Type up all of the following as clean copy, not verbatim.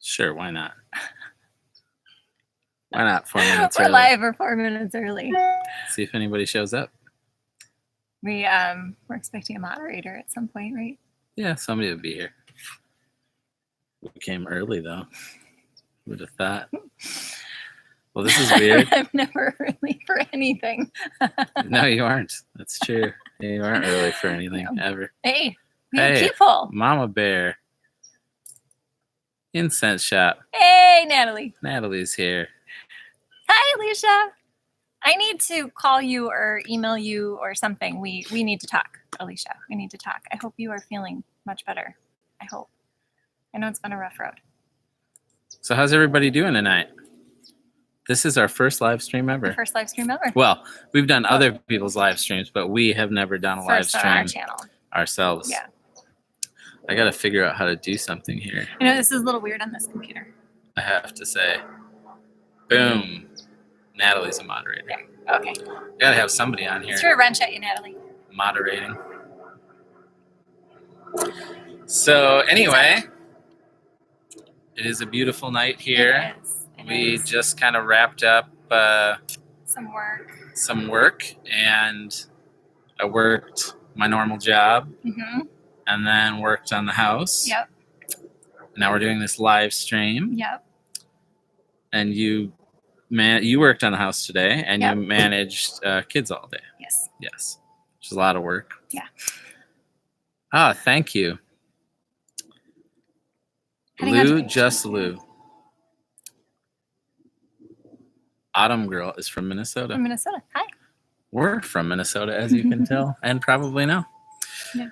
Sure, why not? Why not 4 minutes We're early? live or 4 minutes early. See if anybody shows up. We're expecting a moderator at some point, right? Yeah, somebody would be here. We came early though. Would have thought. Well, this is weird. I'm never early for anything. No, you aren't. That's true. You aren't early for anything ever. Hey, we have people. Mama Bear. Incense shop. Hey, Natalie. Natalie's here. Hi, Alicia. I need to call you or email you or something. We need to talk, Alicia. We need to talk. I hope you are feeling much better. I hope. I know it's been a rough road. So how's everybody doing tonight? This is our first live stream ever. The first live stream ever. Well, we've done other people's live streams, but we have never done a live stream on our channel ourselves. Yeah. I got to figure out how to do something here. You know, this is a little weird on this computer. I have to say. Boom. Natalie's a moderator. There. Okay. Got to have somebody on here. Let's throw a wrench at you, Natalie. Moderating. So anyway, it is a beautiful night here. It is. We just kind of wrapped up some work, and I worked my normal job, and then worked on the house. Yep. Now we're doing this live stream. Yep. And you worked on the house today, and you managed kids all day. Yes. Yes. Which is a lot of work. Yeah. Ah, thank you. Lou, just Lou. Autumn Girl is from Minnesota. From Minnesota. Hi. We're from Minnesota, as you can tell, and probably know. Yeah.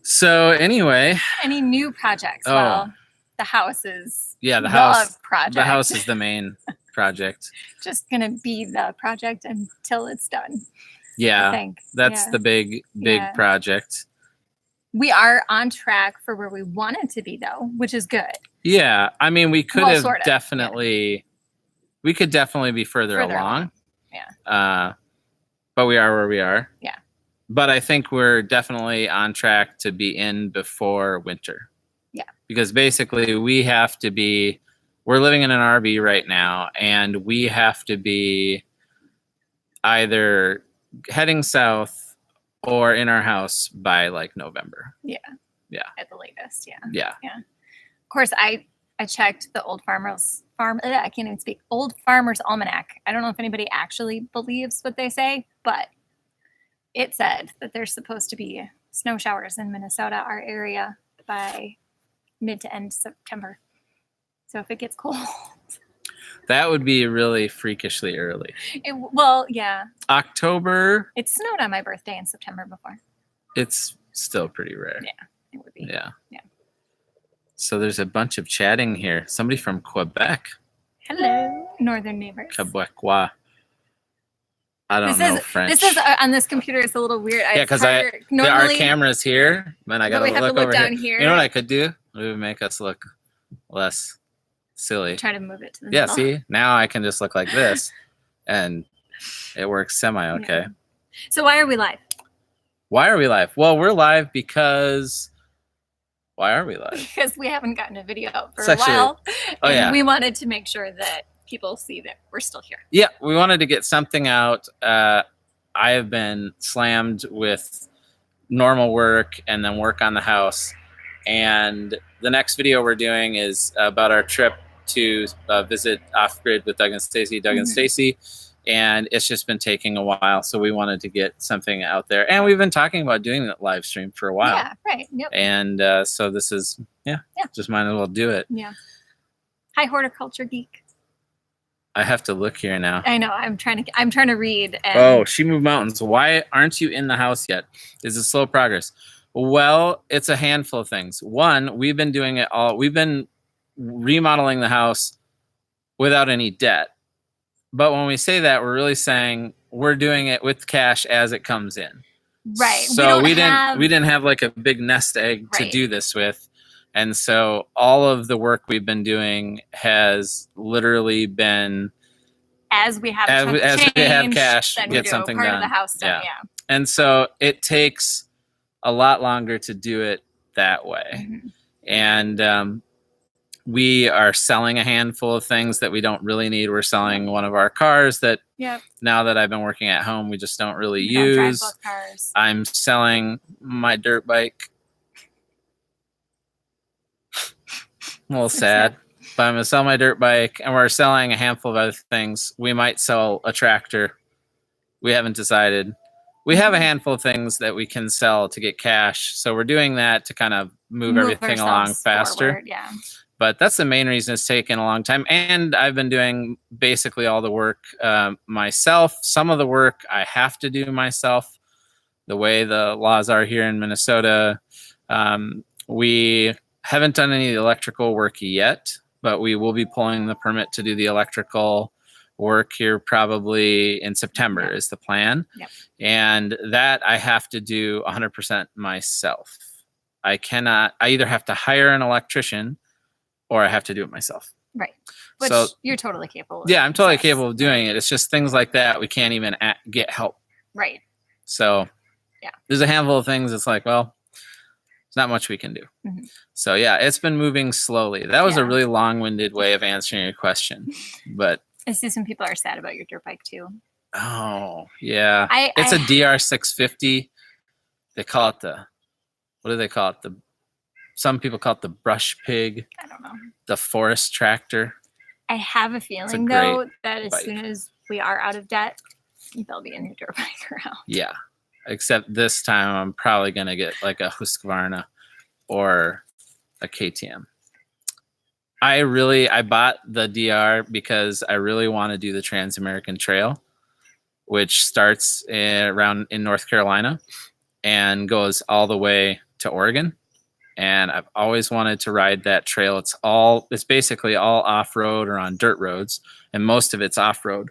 So anyway. Any new projects? Oh. Well, the house is the house project. The house is the main project. Just gonna be the project until it's done. Yeah. I think. That's the big project. We are on track for where we wanted to be though, which is good. Yeah. I mean, we could have sort of, definitely we could definitely be further along. Yeah. But we are where we are. Yeah. But I think we're definitely on track to be in before winter. Yeah. Because basically we're living in an RV right now, and we have to be either heading south or in our house by like November. Yeah. Yeah. At the latest. Yeah. Yeah. Yeah. Of course, I checked the Old Farmer's Almanac. I don't know if anybody actually believes what they say, but it said that there's supposed to be snow showers in Minnesota, our area, by mid to end September. So if it gets cold. That would be really freakishly early. Yeah. October. It snowed on my birthday in September before. It's still pretty rare. Yeah, it would be. Yeah. Yeah. So there's a bunch of chatting here. Somebody from Quebec. Hello, northern neighbors. Quebecois. I don't know French. This is on this computer. It's a little weird. Yeah, because our camera's here, and I got to look over down here. You know what I could do? It would make us look less silly. Try to move it to the middle. Yeah, see? Now I can just look like this, and it works semi-okay. Yeah. So why are we live? Why are we live? Well, we're live because... Why are we live? Because we haven't gotten a video out for a while. Oh, yeah. We wanted to make sure that people see that we're still here. Yeah, we wanted to get something out. I have been slammed with normal work and then work on the house. And the next video we're doing is about our trip to visit Off-Grid with Doug and Stacy. And Stacy. And it's just been taking a while, so we wanted to get something out there. And we've been talking about doing that live stream for a while. Yeah, right. Yep. And so this is, just might as well do it. Yeah. Hi, horticulture geek. I have to look here now. I know. I'm trying to read. Oh, She Moved Mountains. Why aren't you in the house yet? Is it slow progress? Well, it's a handful of things. One, we've been doing it all. We've been remodeling the house without any debt. But when we say that, we're really saying we're doing it with cash as it comes in. Right. So we didn't have like a big nest egg to do this with. And so all of the work we've been doing has literally been as we have cash, get something part done. Of the house done, yeah. And so it takes a lot longer to do it that way. And we are selling a handful of things that we don't really need. We're selling one of our cars that now that I've been working at home, we just don't really use. Don't drive both cars. I'm selling my dirt bike. A little sad, but I'm going to sell my dirt bike, and we're selling a handful of other things. We might sell a tractor. We haven't decided. We have a handful of things that we can sell to get cash. So we're doing that to kind of move everything along faster. Forward, yeah. But that's the main reason it's taken a long time. And I've been doing basically all the work myself. Some of the work I have to do myself. The way the laws are here in Minnesota, we haven't done any electrical work yet, but we will be pulling the permit to do the electrical work here probably in September is the plan. Yep. And that I have to do 100% myself. I either have to hire an electrician or I have to do it myself. Right. Which so, you're totally capable of. Yeah, I'm totally capable of doing it. It's just things like that we can't even get help. Right. So yeah, there's a handful of things. It's like, well, there's not much we can do. Mm-hmm. So yeah, it's been moving slowly. That was a really long-winded way of answering your question, but I see some people are sad about your dirt bike too. Oh yeah, it's a DR650. They call it what do they call it? Some people call it the brush pig. I don't know. The forest tractor. I have a feeling though that as soon as we are out of debt, there'll be a new dirt bike around. Yeah, except this time I'm probably gonna get like a Husqvarna or a KTM. I bought the DR because I really want to do the Trans-American Trail, which starts around in North Carolina and goes all the way to Oregon. And I've always wanted to ride that trail. It's basically all off-road or on dirt roads, and most of it's off-road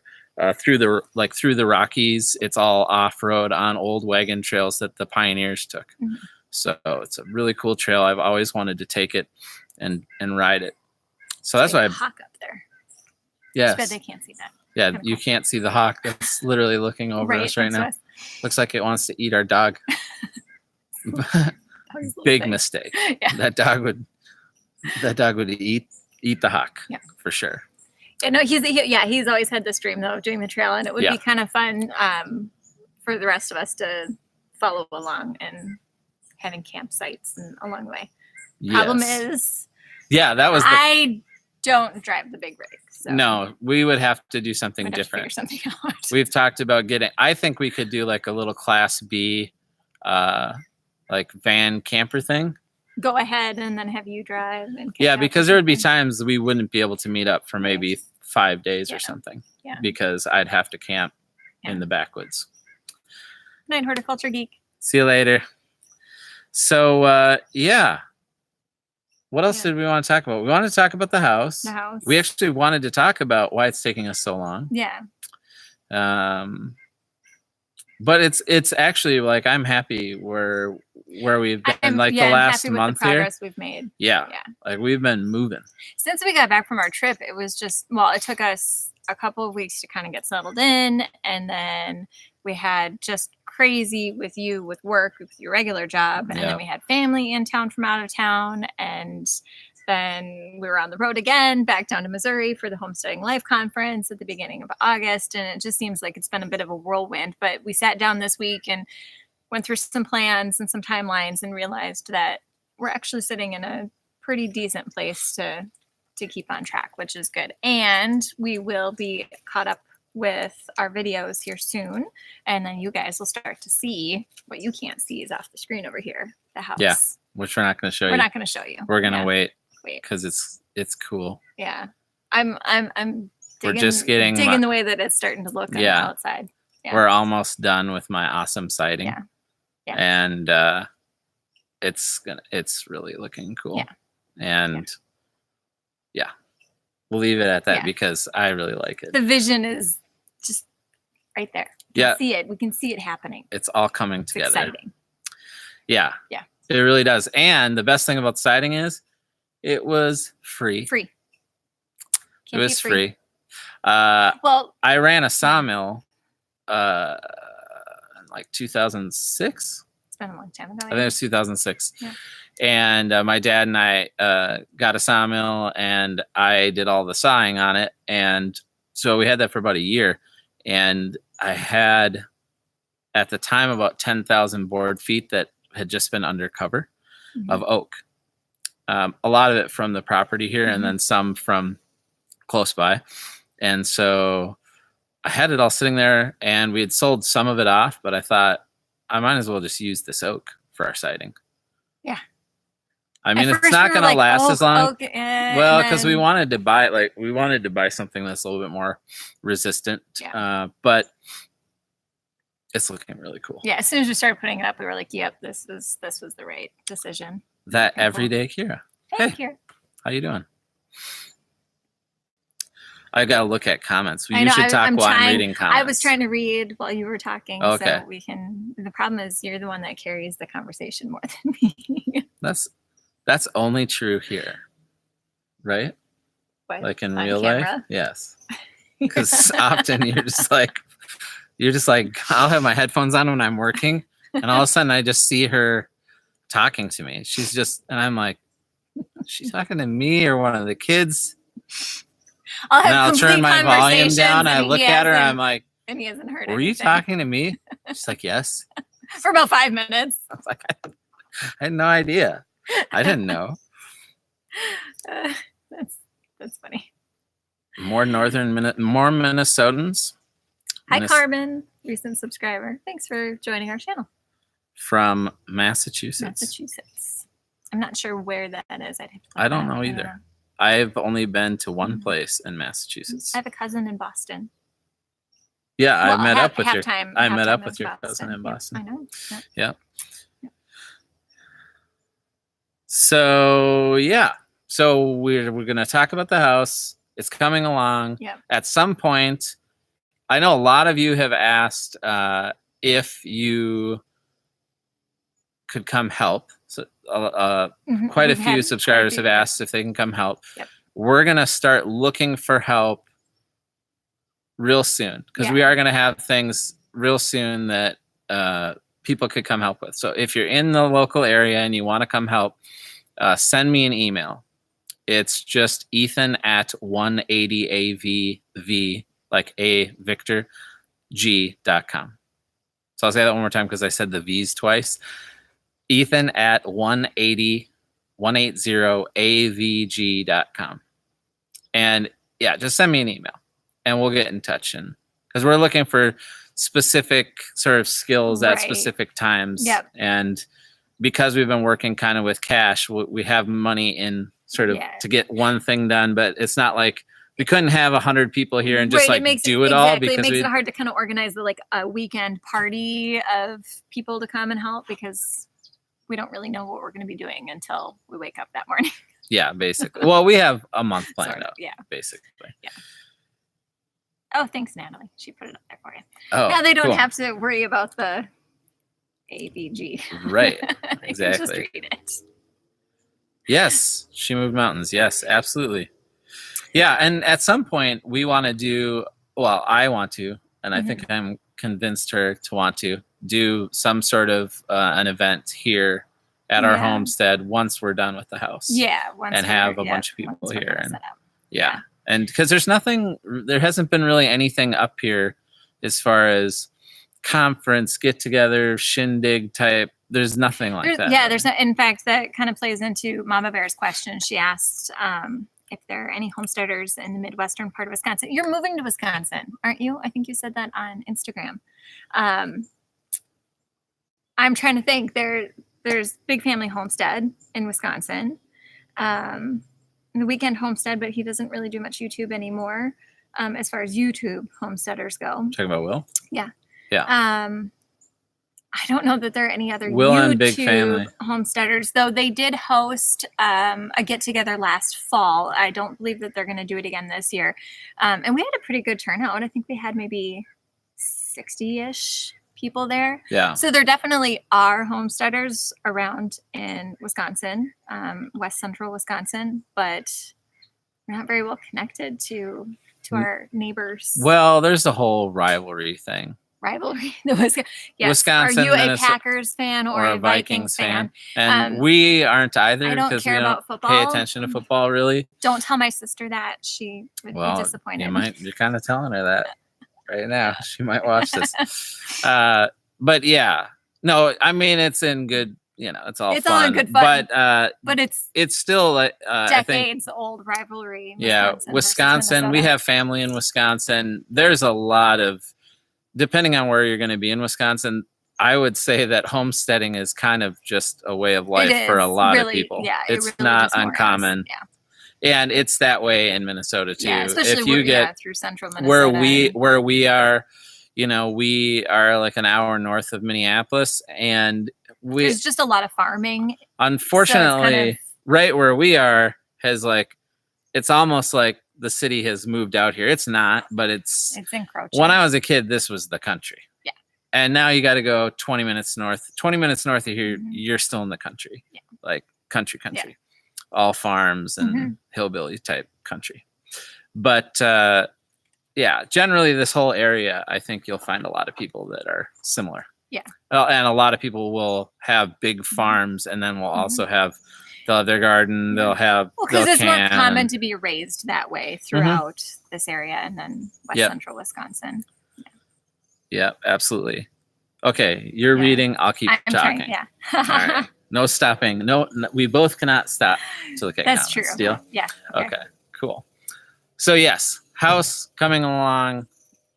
through the Rockies. It's all off-road on old wagon trails that the pioneers took. Mm-hmm. So it's a really cool trail. I've always wanted to take it and ride it. So that's why I hawk up there. Yes. I bet they can't see that. Yeah, you can't see the hawk that's literally looking over us right now. Looks like it wants to eat our dog. Big mistake. Yeah. That dog would eat the hawk for sure. Yeah, no, he's always had this dream though of doing the trail, and it would be kind of fun for the rest of us to follow along and having campsites and along the way. Problem is, I don't drive the big rig. So no, we would have to do something different. Something out. We've talked about I think we could do like a little Class B, like van camper thing. Go ahead and then have you drive. And because there would be times we wouldn't be able to meet up for maybe 5 days or something. Yeah. Because I'd have to camp in the backwoods. Night, horticulture geek. See you later. So what else did we want to talk about? We wanted to talk about the house. The house. We actually wanted to talk about why it's taking us so long. Yeah. But it's actually like I'm happy where we've been the last happy with month the progress here. We've made. Yeah. Like we've been moving. Since we got back from our trip, it was it took us a couple of weeks to kind of get settled in, and then we had just crazy with work, with your regular job, and then we had family in town from out of town, and then we were on the road again, back down to Missouri for the Homesteading Life Conference at the beginning of August, and it just seems like it's been a bit of a whirlwind. But we sat down this week and went through some plans and some timelines and realized that we're actually sitting in a pretty decent place to keep on track, which is good. And we will be caught up with our videos here soon, and then you guys will start to see what you can't see is off the screen over here, the house. Yeah, which we're not going to show you. We're not going to show you. We're going to wait because it's cool. Yeah, I'm digging, we're just getting the way that it's starting to look on the outside. Yeah. We're almost done with my awesome siding. Yeah. And it's really looking cool. Yeah. And we'll leave it at that because I really like it. The vision is just right there. We can see it. We can see it happening. It's all coming together. Exciting. Yeah. Yeah. It really does. And the best thing about siding is it was free. It was free. Well, I ran a sawmill in like 2006. It's been a long time ago. I think it was 2006. Yeah. And my dad and I got a sawmill, and I did all the sawing on it. And so we had that for about a year. And I had, at the time, about 10,000 board feet that had just been undercover of oak. A lot of it from the property here, and then some from close by. And so I had it all sitting there, and we had sold some of it off, but I thought I might as well just use this oak for our siding. Yeah. I mean, it's not going to last as long. Well, because then... we wanted to buy something that's a little bit more resistant. Yeah. But it's looking really cool. Yeah. As soon as we started putting it up, we were like, "Yep, this was the right decision." That everyday Kira. Hey, Kira. How you doing? I got to look at comments. We usually talk while I'm reading comments. I was trying to read while you were talking, okay. So we can. The problem is you're the one that carries the conversation more than me. That's only true here, right? What? Like in On real camera? life, yes. Because often you're just like, I'll have my headphones on when I'm working, and all of a sudden I just see her talking to me. She's just, and I'm like, she's talking to me or one of the kids. I'll turn my volume down. I look at her. I'm like, and he hasn't heard. Were you talking to me? She's like, yes. For about 5 minutes. I was like, I had no idea. I didn't know. That's funny. More Minnesotans. Hi, Carmen, recent subscriber. Thanks for joining our channel. From Massachusetts. Massachusetts. I'm not sure where that is. I don't know either. I've only been to one place in Massachusetts. I have a cousin in Boston. Yeah, I met up with your Boston. cousin in Boston. I know. Yeah. So we're gonna talk about the house. It's coming along. Yeah. At some point, I know a lot of you have asked if you could come help. So quite a few subscribers have asked if they can come help. Yep. We're gonna start looking for help real soon, because we are gonna have things real soon that people could come help with. So if you're in the local area and you want to come help, send me an email. It's just Ethan@180avv, like a Victor, g.com. So I'll say that one more time because I said the V's twice. Ethan@180avg.com. And yeah, just send me an email and we'll get in touch. And because we're looking for specific sort of skills at specific times. Yep. And because we've been working kind of with cash, we have money in sort of to get one thing done, but it's not like we couldn't have 100 people here and just do it all, because it makes it hard to kind of organize a weekend party of people to come and help, because we don't really know what we're going to be doing until we wake up that morning. Yeah, basically. Well, we have a month planned out. Yeah, basically. Yeah. Oh, thanks, Natalie. She put it up there for you. Oh, now they don't have to worry about the AVG. Right. They Exactly. can just read it. Yes, she moved mountains. Yes, absolutely. Yeah, and at some point we want to do. Well, I want to, and I think I'm convinced her to want to do some sort of an event here at our homestead once we're done with the house. Yeah, and have a bunch of people here. And and because there hasn't been really anything up here as far as conference, get together, shindig type. There's nothing like that. Yeah, there's not. In fact, that kind of plays into Mama Bear's question. She asked if there are any homesteaders in the Midwestern part of Wisconsin. You're moving to Wisconsin, aren't you? I think you said that on Instagram. I'm trying to think. There's Big Family Homestead in Wisconsin. The Weekend Homestead, but he doesn't really do much YouTube anymore as far as YouTube homesteaders go. Talking about Will? Yeah. Yeah. I don't know that there are any other Will YouTube and Big Family homesteaders, though they did host a get-together last fall. I don't believe that they're going to do it again this year. And we had a pretty good turnout. I think we had maybe 60-ish people there. Yeah. So there definitely are homesteaders around in Wisconsin, west central Wisconsin, but we're not very well connected to our neighbors. Well, there's the whole rivalry thing. rivalry. Yes. Wisconsin, Are you a Minnesota, Packers fan or or a Vikings fan? And we aren't either I don't because we care don't about pay football. attention to football really. Don't tell my sister that. She would be disappointed. You're kind of telling her that right now. She might watch this. But yeah, no, I mean, it's in good, it's all It's fun. all in good fun. But it's still like, decades old rivalry. Wisconsin, we have family in Wisconsin. There's a lot of, depending on where you're going to be in Wisconsin, I would say that homesteading is kind of just a way of life for a lot of people. Yeah, it's really not uncommon. And it's that way in Minnesota too. Yeah, especially if you get through central Minnesota. Where we are, we are like an hour north of Minneapolis, and there's just a lot of farming. Unfortunately, so right where we are has it's almost like the city has moved out here. It's not, but it's encroaching. When I was a kid, this was the country. Yeah. And now you got to go 20 minutes north. 20 minutes north of here, you're still in the country. Yeah. Like country. Yeah. All farms and hillbilly type country. But generally this whole area, I think you'll find a lot of people that are similar. Yeah. And a lot of people will have big farms, and then will also they'll have their garden, they'll have because it's more common to be raised that way throughout this area, and then central Wisconsin. Yeah, absolutely. Okay, you're reading, I'll keep talking. Trying, All right. No stopping. No, we both cannot stop to look at That's comments. true. Deal? Yeah. Okay, cool. So yes, house coming along.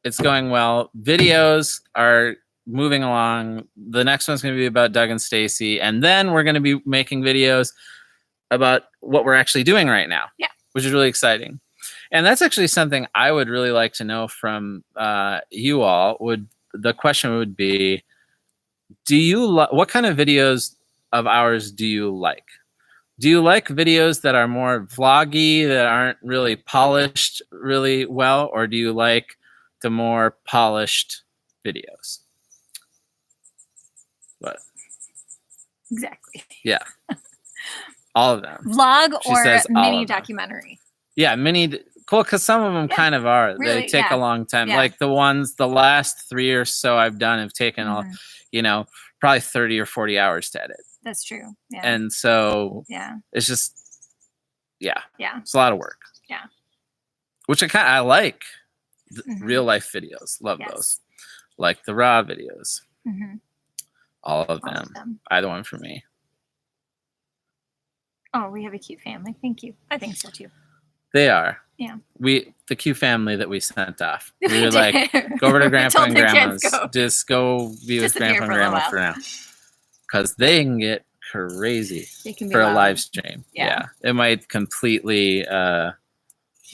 It's going well. Videos are moving along. The next one's going to be about Doug and Stacy, and then we're going to be making videos about what we're actually doing right now. Yeah. Which is really exciting. And that's actually something I would really like to know from you all. The question would be, what kind of videos of ours do you like? Do you like videos that are more vloggy, that aren't really polished really well, or do you like the more polished videos? What? Exactly. Yeah. All of them. Vlog or mini documentary? Yeah, mini. Cool, because some of them kind of are. Really, they take a long time. Yeah. Like the last 3 or so I've done have taken, probably 30 or 40 hours to edit. That's true. Yeah. And so it's just, it's a lot of work. Yeah. Which I like. Real life videos. Love those. Like the raw videos. All of them. Either one for me. Oh, we have a cute family. Thank you. I think so too. They are. Yeah. The cute family that we sent off. We were like, go over to grandpa and grandma's. Just go be with grandpa and grandma for now. Because they can get crazy for a live stream. Yeah. It might completely though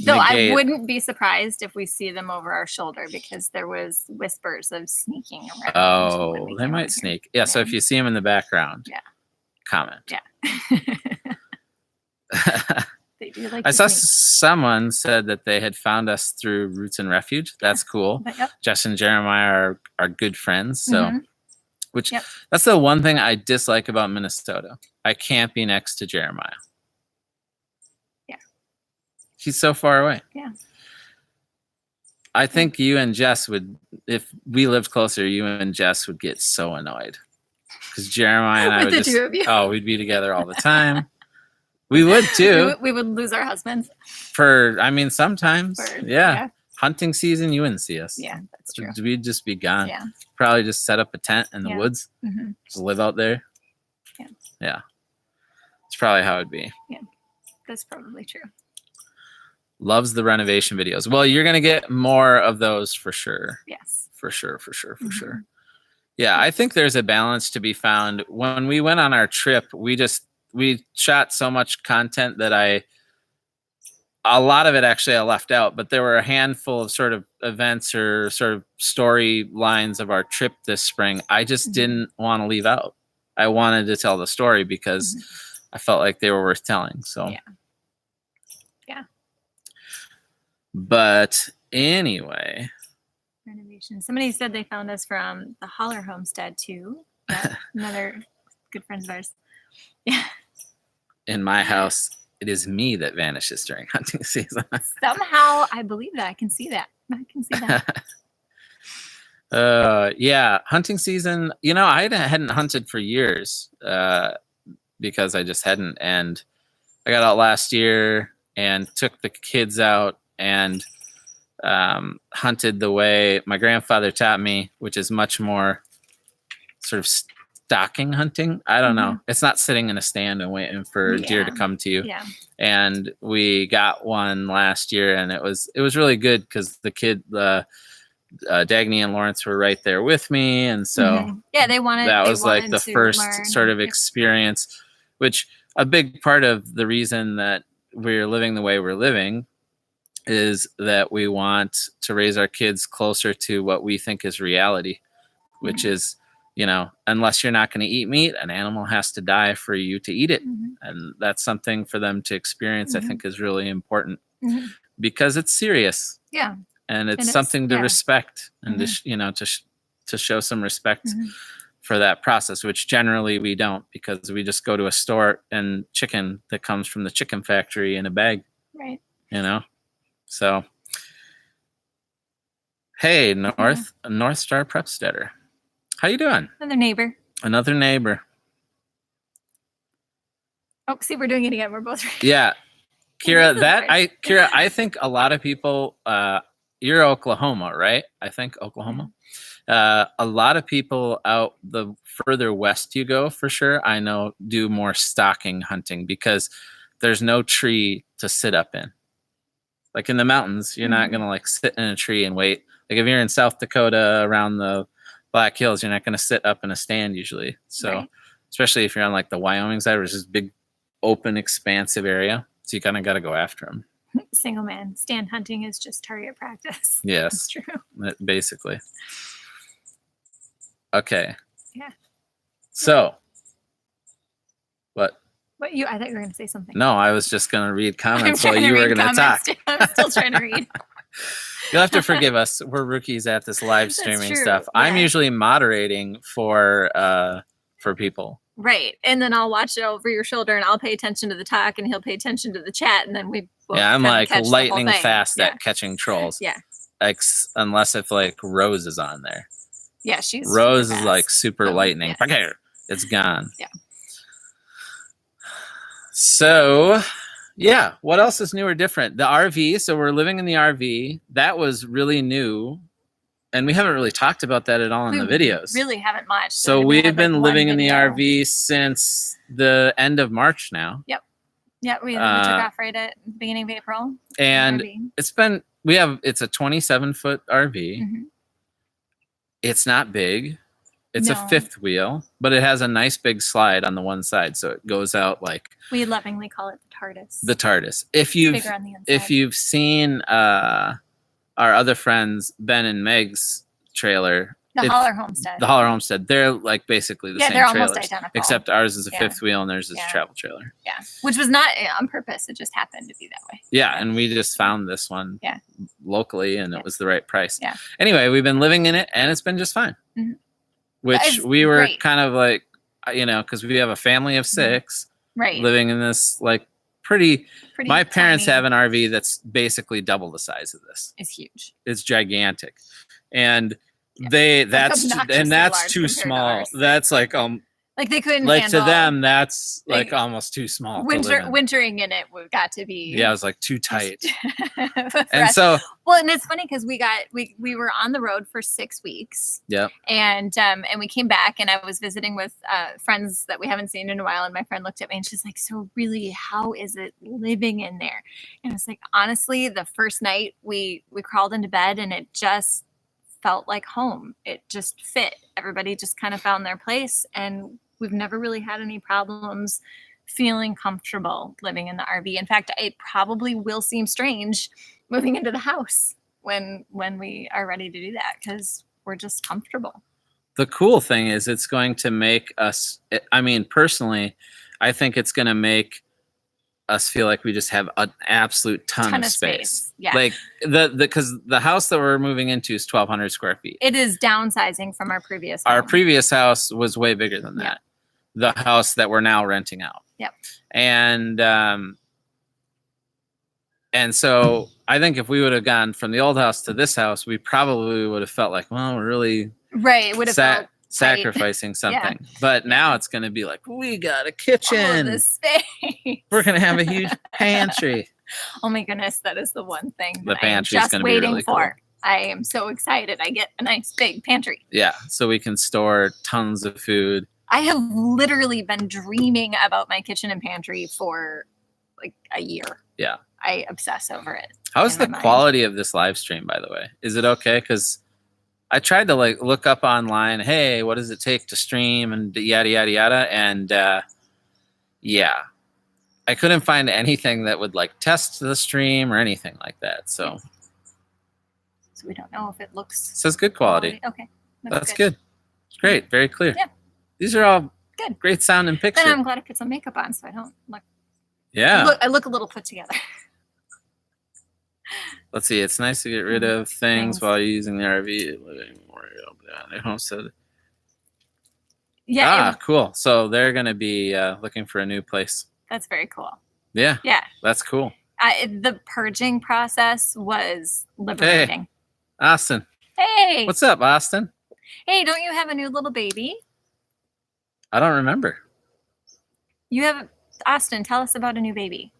I wouldn't be surprised if we see them over our shoulder, because there was whispers of sneaking around. Oh, they might sneak. Yeah, so if you see them in the background, comment. Yeah. They do like I saw someone said that they had found us through Roots and Refuge. That's cool. Jess and Jeremiah are good friends. So, that's the one thing I dislike about Minnesota. I can't be next to Jeremiah. Yeah. He's so far away. Yeah. I think you and Jess would, if we lived closer, you and Jess would get so annoyed. Because Jeremiah and I would just, we'd be together all the time. We would too. We would lose our husbands. Sometimes. Hunting season, you wouldn't see us. Yeah, that's true. We'd just be gone. Yeah. Probably just set up a tent in the woods. Just live out there. Yeah. Yeah. It's probably how it'd be. Yeah. That's probably true. Loves the renovation videos. Well, you're going to get more of those for sure. Yes. For sure. Yeah, I think there's a balance to be found. When we went on our trip, we shot so much content that a lot of it actually I left out, but there were a handful of sort of events or sort of storylines of our trip this spring I just didn't want to leave out. I wanted to tell the story because I felt like they were worth telling. So yeah. But anyway. Renovation. Somebody said they found us from the Holler Homestead too. Another good friends of ours. Yeah. In my house, it is me that vanishes during hunting season. Somehow I believe that. I can see that. Yeah, hunting season. You know, I hadn't hunted for years because I just hadn't. And I got out last year and took the kids out and hunted the way my grandfather taught me, which is much more sort of stalking hunting. I don't know. It's not sitting in a stand and waiting for deer to come to you. Yeah. And we got one last year, and it was really good because the Dagny and Lawrence were right there with me, and so yeah, they wanted. That they was like wanted the to first learn. sort of experience, which a big part of the reason that we're living the way we're living is that we want to raise our kids closer to what we think is reality, which is, you know, unless you're not going to eat meat, an animal has to die for you to eat it. And that's something for them to experience, I think, is really important because it's serious. Yeah. And it's something to respect and to, you know, to show some respect for that process, which generally we don't, because we just go to a store and chicken that comes from the chicken factory in a bag. Right. You know? So, hey, North Star Prepstetter. How you doing? Another neighbor. Oh, see, we're doing it again. We're both right. Yeah. Kira, I think a lot of people, you're Oklahoma, right? I think Oklahoma. A lot of people out the further west you go, for sure, I know, do more stalking hunting because there's no tree to sit up in. Like in the mountains, you're not going to like sit in a tree and wait. Like if you're in South Dakota around the Black Hills, you're not going to sit up in a stand usually. So especially if you're on like the Wyoming side, which is this big, open, expansive area. So you kind of got to go after them. Single man stand hunting is just target practice. Yes. That's true. Basically. Okay. Yeah. So, what? I thought you were going to say something. No, I was just going to read comments while you were going to talk. I'm still trying to read. You'll have to forgive us. We're rookies at this live streaming stuff. Yeah. I'm usually moderating for people. Right. And then I'll watch it over your shoulder and I'll pay attention to the talk and he'll pay attention to the chat. And then I'm like lightning fast at catching trolls. Yeah. Unless if like Rose is on there. Yeah, Rose is like super lightning. Yeah. Okay, it's gone. Yeah. So, yeah, what else is new or different? The RV. So we're living in the RV. That was really new. And we haven't really talked about that at all in the videos. Really haven't much. So we've been living in the RV since the end of March now. Yep. Yeah, we took off right at the beginning of April. And it's a 27-foot RV. It's not big. It's a fifth wheel, but it has a nice big slide on the one side, so it goes out like. We lovingly call it the TARDIS. The TARDIS. If you've seen our other friends Ben and Meg's trailer, the Holler Homestead. They're like basically the same they're trailers, almost identical. Except ours is a fifth wheel and theirs is a travel trailer. Yeah, which was not on purpose. It just happened to be that way. Yeah, and we just found this one locally, and it was the right price. Yeah. Anyway, we've been living in it, and it's been just fine. Which we were kind of like, you know, because we have a family of 6, living in this like pretty my parents have an RV that's basically double the size of this. It's huge. It's gigantic, and that's too small. That's like they couldn't handle, to them that's like almost too small. Wintering in it got to be it was like too tight. And so and it's funny because we were on the road for 6 weeks. Yep. And we came back and I was visiting with friends that we haven't seen in a while, and my friend looked at me and she's like, so really, how is it living in there? And I was like, honestly, the first night we crawled into bed and it just felt like home. It just fit. Everybody just kind of found their place, and we've never really had any problems feeling comfortable living in the RV. In fact, it probably will seem strange moving into the house when we are ready to do that because we're just comfortable. The cool thing is it's going to make us, I mean, personally, I think it's going to make us feel like we just have an absolute ton of space. Yeah. Like because the house that we're moving into is 1,200 square feet. It is downsizing from our previous home. Our previous house was way bigger than that. The house that we're now renting out. Yep. And And so I think if we would have gone from the old house to this house, we probably would have felt like, well, we're really Right. It would have felt sacrificing something. But now it's going to be like, we got a kitchen. all of this space. We're going to have a huge pantry. Oh my goodness, that is the one thing The that I am pantry's just gonna be waiting really for. cool. I am so excited. I get a nice big pantry. Yeah, so we can store tons of food. I have literally been dreaming about my kitchen and pantry for like a year. Yeah. I obsess over it. How's the quality of this live stream, by the way? Is it okay? Because I tried to like look up online, hey, what does it take to stream and yada, yada, yada. And yeah, I couldn't find anything that would like test the stream or anything like that. So we don't know if it looks. It says good quality. Okay. That's good. It's great. Very clear. Yeah. These are all good. Great sound and picture. Then I'm glad I put some makeup on so I don't look. Yeah. I look a little put together. Let's see. It's nice to get rid of things while using the RV. Living more homestead. Yeah. Cool. So they're going to be looking for a new place. That's very cool. Yeah. Yeah. That's cool. The purging process was liberating. Hey, Austin. Hey. What's up, Austin? Hey, don't you have a new little baby? I don't remember. You have Austin. Tell us about a new baby.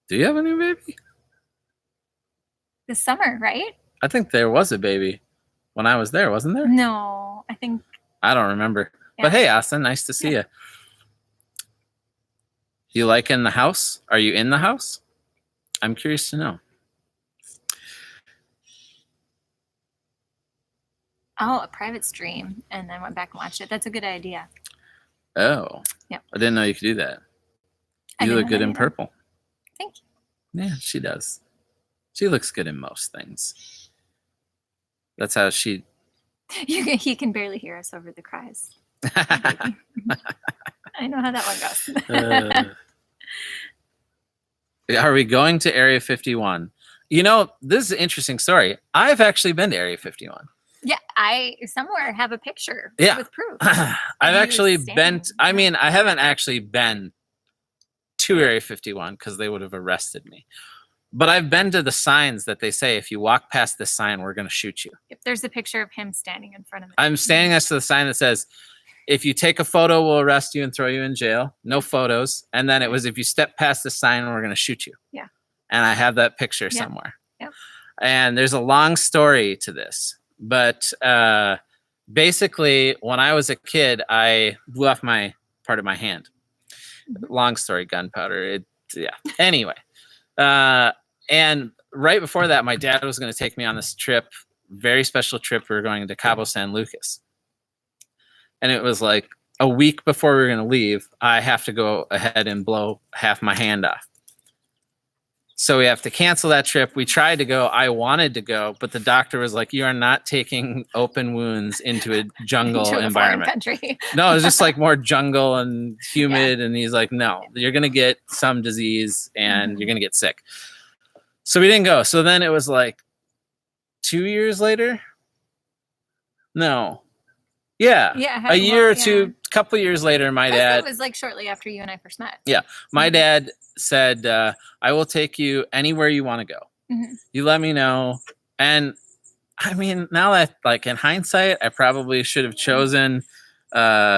Do you have a new baby? This summer, right? I think there was a baby when I was there, wasn't there? No, I think. I don't remember. Yeah. But hey, Austin, nice to see you. You liking the house? Are you in the house? I'm curious to know. Oh, a private stream, and then went back and watched it. That's a good idea. Oh. Yep. I didn't know you could do that. You look good in purple. Thank you. Yeah, she does. She looks good in most things. That's how she... He can barely hear us over the cries. I know how that one goes. Are we going to Area 51? You know, this is an interesting story. I've actually been to Area 51. Yeah, I somewhere have a picture with proof. I've actually been... I mean, I haven't actually been to Area 51 because they would have arrested me. But I've been to the signs that they say, if you walk past this sign, we're going to shoot you. Yep, there's a picture of him standing in front of it. I'm standing next to the sign that says, if you take a photo, we'll arrest you and throw you in jail. No photos. And then it was, if you step past the sign, we're going to shoot you. Yeah. And I have that picture somewhere. Yep. And there's a long story to this. But basically, when I was a kid, I blew off part of my hand. Long story, gunpowder. Yeah. Anyway. And right before that, my dad was going to take me on this trip, very special trip. We were going to Cabo San Lucas. And it was like a week before we were going to leave, I have to go ahead and blow half my hand off. So we have to cancel that trip. We tried to go. I wanted to go, but the doctor was like, you are not taking open wounds into a jungle environment. Country. No, it was just like more jungle and humid. And he's like, no, you're going to get some disease and you're going to get sick. So we didn't go. So then it was like 2 years later. No. Yeah. A year or two, couple years later, my dad. It was like shortly after you and I first met. Yeah. My dad said, I will take you anywhere you want to go. Mm-hmm. You let me know. And I mean, now that like in hindsight, I probably should have chosen, sorry.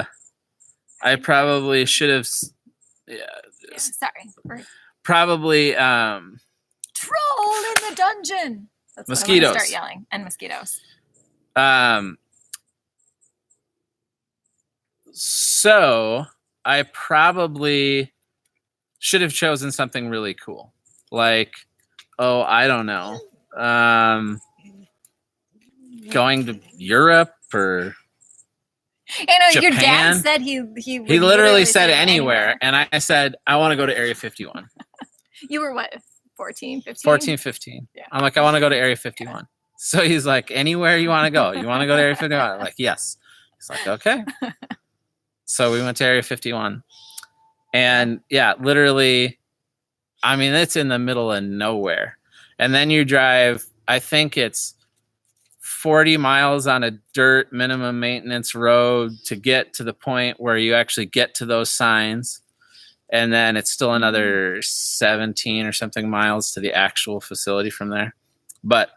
Probably, troll in the dungeon. That's mosquitoes. What I start yelling. And mosquitoes. So I probably should have chosen something really cool. Like, oh, I don't know. Going to Europe or Japan. Your dad said he literally said anywhere. And I said, I want to go to Area 51. You were what? 14, 15? 14, 15. Yeah. I'm like, I want to go to Area 51. So he's like, anywhere you want to go. You want to go to Area 51? I'm like, yes. He's like, okay. So we went to Area 51. And yeah, literally, I mean, it's in the middle of nowhere. And then you drive, I think it's 40 miles on a dirt minimum maintenance road to get to the point where you actually get to those signs. And then it's still another 17 or something miles to the actual facility from there. But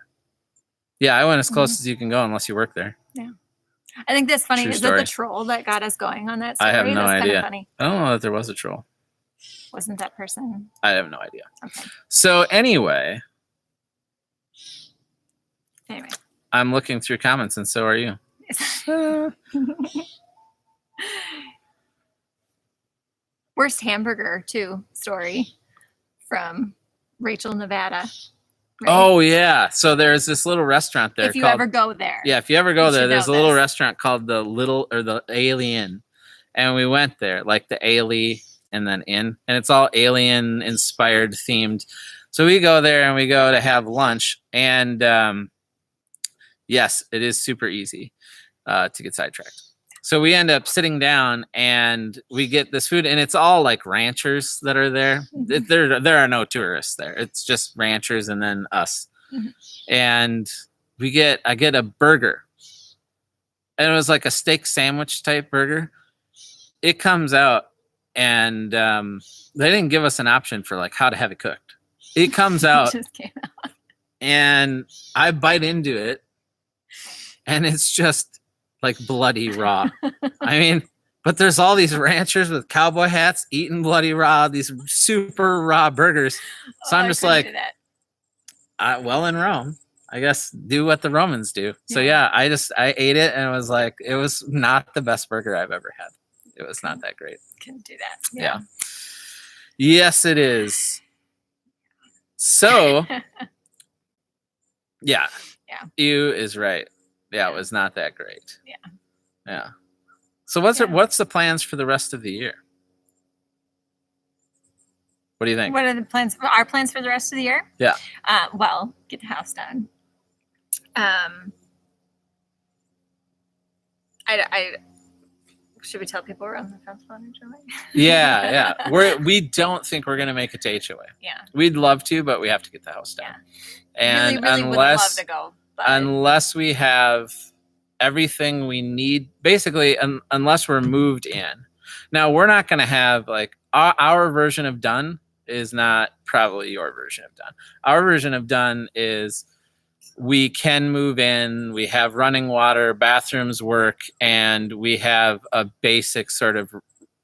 yeah, I went as close as you can go unless you work there. Yeah. I think that's funny. True Is story. it the troll that got us going on that story? I have no That's idea. Kind of funny. I don't know that there was a troll. Wasn't that person? I have no idea. Okay. So anyway, Anyway. I'm looking through comments, and so are you. Worst hamburger too story from Rachel, Nevada. Right? Oh yeah. So there's this little restaurant there. If you ever go there. Yeah, if you ever go you there, should there's a know little this. restaurant called the Alien, and we went there, like the Ali and then in, and it's all alien inspired themed. So we go there and we go to have lunch, and yes, it is super easy to get sidetracked. So we end up sitting down and we get this food, and it's all like ranchers that are there. There are no tourists there. It's just ranchers and then us. And I get a burger, and it was like a steak sandwich type burger. It comes out, and they didn't give us an option for like how to have it cooked. It comes out, Just came out. and I bite into it, and it's just like bloody raw. I mean, but there's all these ranchers with cowboy hats eating bloody raw, these super raw burgers. So I'm just like, well, in Rome, I guess do what the Romans do. So yeah, I ate it, and it was like, it was not the best burger I've ever had. It was not that great. Couldn't do that. Yeah. Yes, it is. So yeah. You is right. Yeah, it was not that great. Yeah. So what's the plans for the rest of the year? What do you think? What are the plans? Our plans for the rest of the year? Yeah. Well, get the house done. I should we tell people we're on the fence on HOA? Yeah. We don't think we're gonna make it to HOA. Yeah. We'd love to, but we have to get the house done. Yeah. And really would love to go. But unless we have everything we need, basically, unless we're moved in. Now, we're not going to have like our version of done is not probably your version of done. Our version of done is we can move in, we have running water, bathrooms work, and we have a basic sort of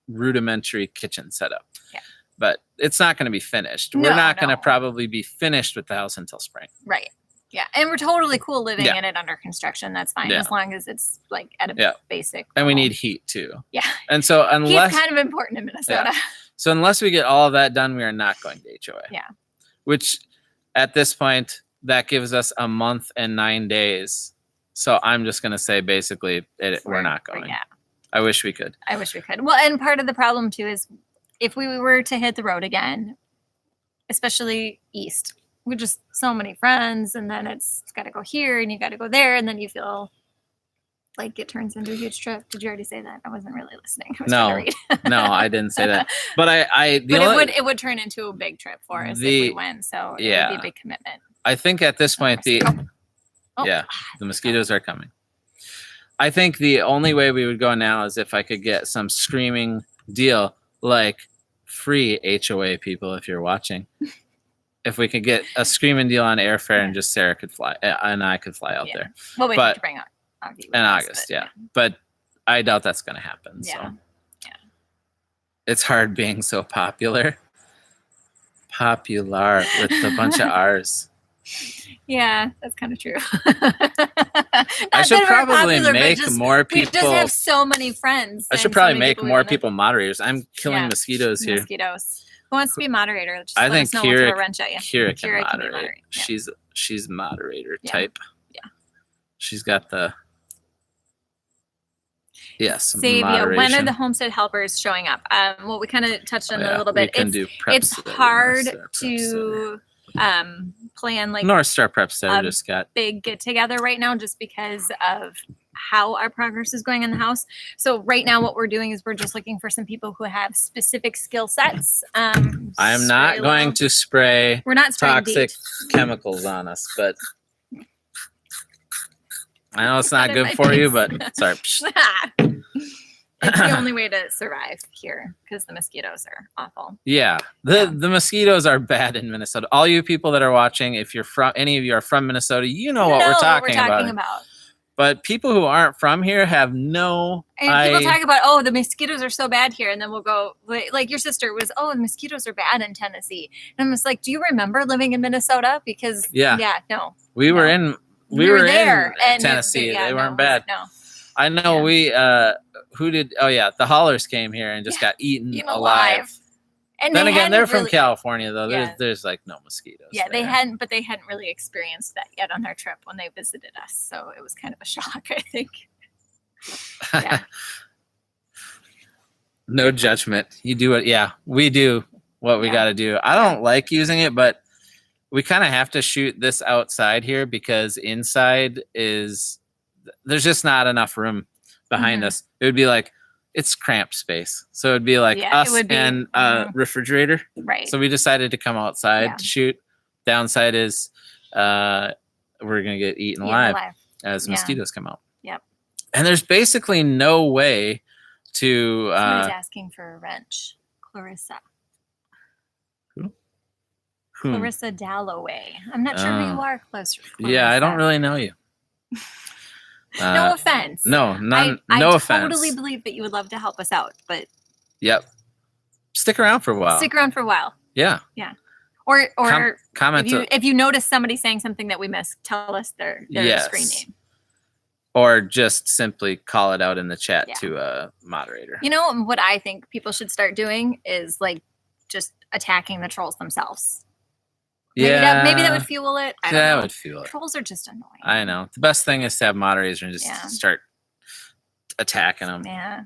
rudimentary kitchen setup. Yeah. But it's not going to be finished. We're not going to probably be finished with the house until spring. Right. Yeah. And we're totally cool living in it under construction. That's fine. Yeah. As long as it's like at a basic level. And we need heat too. Yeah. And so unless heat's kind of important in Minnesota. Yeah. So unless we get all of that done, we are not going to HOA. Yeah. Which at this point, that gives us a month and 9 days. So I'm just going to say basically we're not going. Yeah. I wish we could. Well, and part of the problem too is if we were to hit the road again, especially east, we're just so many friends, and then it's got to go here and you got to go there, and then you feel like it turns into a huge trip. Did you already say that? I wasn't really listening. I was trying to read. No, I didn't say that. But it would turn into a big trip for us if we went. So it would be a big commitment. I think at this point the mosquitoes are coming. I think the only way we would go now is if I could get some screaming deal like free HOA people if you're watching. If we could get a screaming deal on airfare and just Sarah could fly and I could fly out there. Well, we have to bring Augie in August, but I doubt that's going to happen. Yeah. So. Yeah. It's hard being so popular with a bunch of R's. Yeah, that's kind of true. I should probably make more people. We just have so many friends. I should probably make more people moderators. I'm killing mosquitoes here. Mosquitoes. Who wants to be moderator? Just I think Kira can moderate. Yeah. She's moderator type. Yeah. She's got the Savia, when are the Homestead helpers showing up? Well, we kind of touched on it a little bit. It's hard to plan like North Star Prep Center just got big get together right now just because of how our progress is going in the house. So right now what we're doing is we're just looking for some people who have specific skill sets. I am not going to spray toxic chemicals on us, but I know it's not good for you, but sorry. It's the only way to survive here because the mosquitoes are awful. Yeah. The mosquitoes are bad in Minnesota. All you people that are watching, if you're from any of you are from Minnesota, you know what we're talking about. But people who aren't from here have no people talk about, the mosquitoes are so bad here. And then we'll go, like your sister was, the mosquitoes are bad in Tennessee. And I'm just like, do you remember living in Minnesota? Because, no. We were in Tennessee. And they weren't bad. No. I know the haulers came here and just got eaten alive. And then again, they're from California, though. There's like no mosquitoes. Yeah, they hadn't really experienced that yet on our trip when they visited us. So it was kind of a shock, I think. Yeah. No judgment. You do it. Yeah, we do what we got to do. I don't like using it, but we kind of have to shoot this outside here because inside there's just not enough room behind us. It would be like, it's cramped space. So it'd be like us and refrigerator. Right. So we decided to come outside to shoot. Downside is we're going to get eaten alive as mosquitoes come out. Yep. And there's basically no way to... Somebody's asking for a wrench. Clarissa. Who? Clarissa Dalloway. I'm not sure who you are, Clarissa. Yeah, I don't really know you. No offense. No offense. I totally believe that you would love to help us out, but stick around for a while. Yeah. Yeah. Or comment if you notice somebody saying something that we missed, tell us their screen name. Or just simply call it out in the chat to a moderator. You know what I think people should start doing is like just attacking the trolls themselves. Maybe that would fuel it. I don't know. Would fuel it. Trolls are just annoying. I know. The best thing is to have moderators and just start attacking them. Yeah.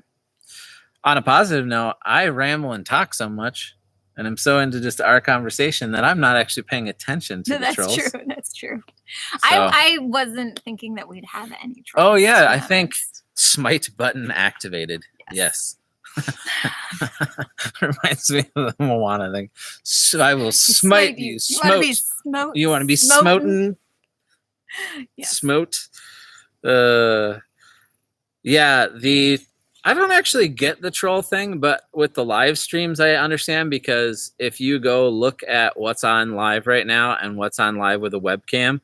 On a positive note, I ramble and talk so much, and I'm so into just our conversation that I'm not actually paying attention to the trolls. That's true. So, I wasn't thinking that we'd have any trolls. Oh, yeah. I think smite button activated. Yes. Reminds me of the Moana thing. So I will smite you. You want to be smoten? Yes. Smote. I don't actually get the troll thing, but with the live streams, I understand because if you go look at what's on live right now and what's on live with a webcam,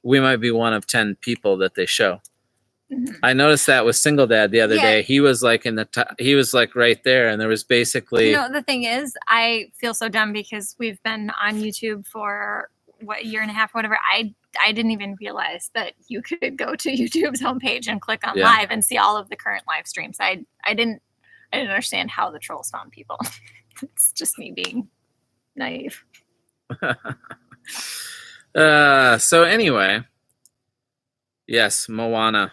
we might be one of 10 people that they show. I noticed that with Single Dad the other day. He was like he was like right there, and there was basically. The thing is, I feel so dumb because we've been on YouTube for a year and a half, whatever. I didn't even realize that you could go to YouTube's homepage and click on live and see all of the current live streams. I didn't understand how the trolls found people. It's just me being naive. So anyway, yes, Moana.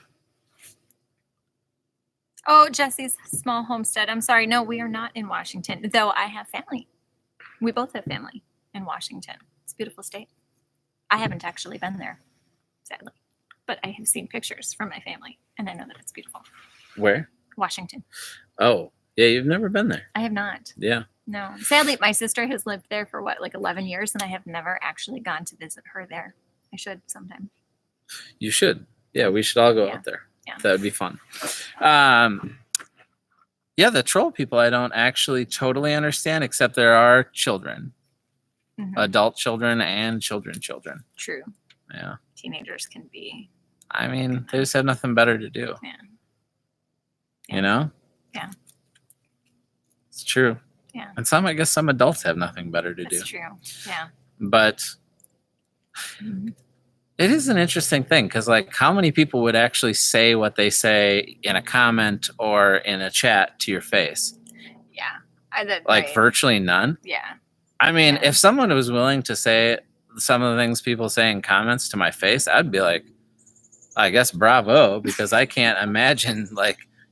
Oh, Jesse's small homestead. I'm sorry. No, we are not in Washington, though I have family. We both have family in Washington. It's a beautiful state. I haven't actually been there, sadly, but I have seen pictures from my family, and I know that it's beautiful. Where? Washington. Oh, yeah, you've never been there. I have not. Yeah. No. Sadly, my sister has lived there for 11 years, and I have never actually gone to visit her there. I should sometime. You should. Yeah, we should all go out there. Yeah. That would be fun. The troll people I don't actually totally understand, except there are children. Adult children and children. True. Yeah. Teenagers can be. I mean, they just have nothing better to do. Yeah. You know? Yeah. It's true. Yeah. And I guess some adults have nothing better to do. That's true. Yeah. But it is an interesting thing because, how many people would actually say what they say in a comment or in a chat to your face? Yeah. Virtually none? Yeah. I mean, if someone was willing to say some of the things people say in comments to my face, I'd be like, I guess bravo, because I can't imagine,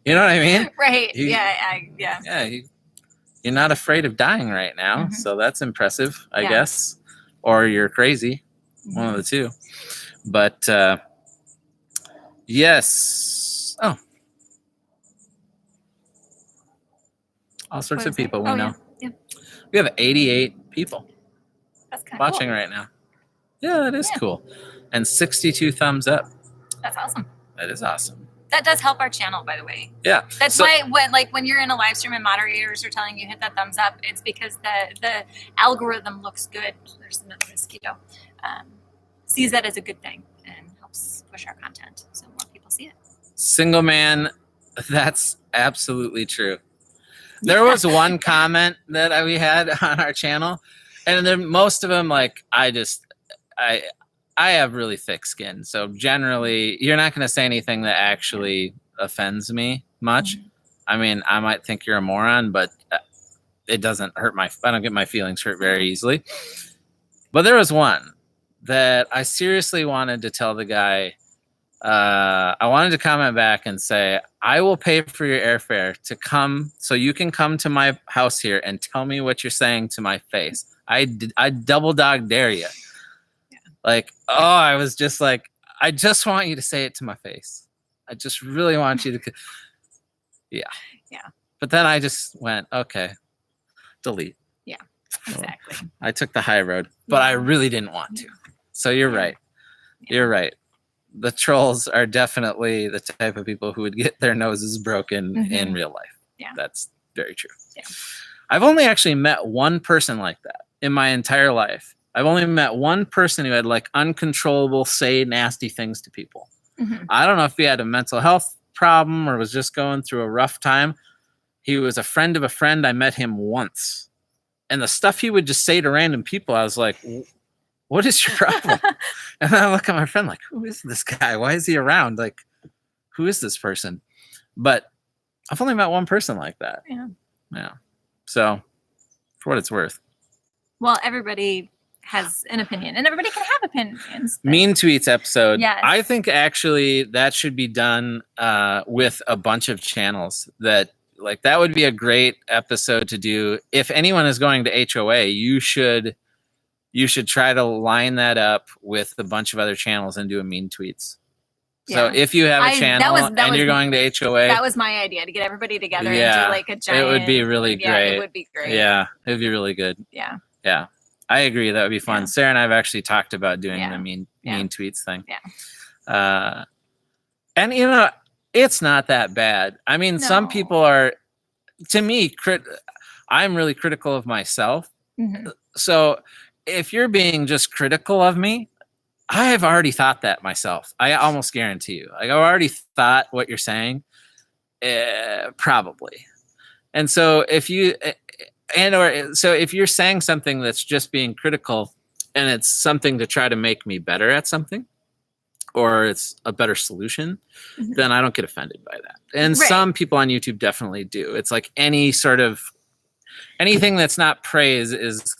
you know what I mean? Right. Yeah, you're not afraid of dying right now, so that's impressive, I guess. Or you're crazy, one of the two. But, yes. Oh. All sorts of people we know. Yeah. We have 88 people watching cool. right now. Yeah, that is cool. And 62 thumbs up. That's awesome. That is awesome. That does help our channel, by the way. Yeah. That's why when you're in a live stream and moderators are telling you hit that thumbs up, it's because the algorithm looks good. There's another mosquito. Sees that as a good thing and helps push our content so more people see it. Single man, that's absolutely true. There was one comment that we had on our channel, and then most of them, like, I have really thick skin, so generally you're not going to say anything that actually offends me much. Mm-hmm. I mean, I might think you're a moron, but it doesn't hurt I don't get my feelings hurt very easily. But there was one that I seriously wanted to tell the guy, I wanted to comment back and say, I will pay for your airfare to come so you can come to my house here and tell me what you're saying to my face. I double dog dare you. Yeah. Like, I was just like, I just want you to say it to my face. I just really want you to. Yeah. Yeah. But then I just went, okay, delete. Yeah, exactly. So I took the high road, but I really didn't want to. So you're right. Yeah. You're right. The trolls are definitely the type of people who would get their noses broken in real life. Yeah. That's very true. Yeah. I've only actually met one person like that in my entire life. I've only met one person who had like uncontrollable say nasty things to people. Mm-hmm. I don't know if he had a mental health problem or was just going through a rough time. He was a friend of a friend. I met him once. And the stuff he would just say to random people, I was like, what is your problem? And then I look at my friend like, who is this guy? Why is he around? Like, who is this person? But I've only met one person like that. Yeah. Yeah. So for what it's worth. Well, everybody has an opinion and everybody can have opinions. Mean Tweets episode. Yes. I think actually that should be done with a bunch of channels that would be a great episode to do. If anyone is going to HOA, you should try to line that up with a bunch of other channels and do a Mean Tweets. Yeah. So if you have a channel and you're going to HOA. That was my idea, to get everybody together and do like a giant. It would be really great. It would be great. Yeah, it would be really good. Yeah. Yeah. I agree. That would be fun. Yeah. Sarah and I have actually talked about doing the mean Tweets thing. Yeah. And it's not that bad. I mean, some people are, to me, I'm really critical of myself. Mm-hmm. So if you're being just critical of me, I have already thought that myself. I almost guarantee you. I've already thought what you're saying, probably. And so if you're saying something that's just being critical and it's something to try to make me better at something, or it's a better solution, then I don't get offended by that. And some people on YouTube definitely do. It's like anything that's not praise is.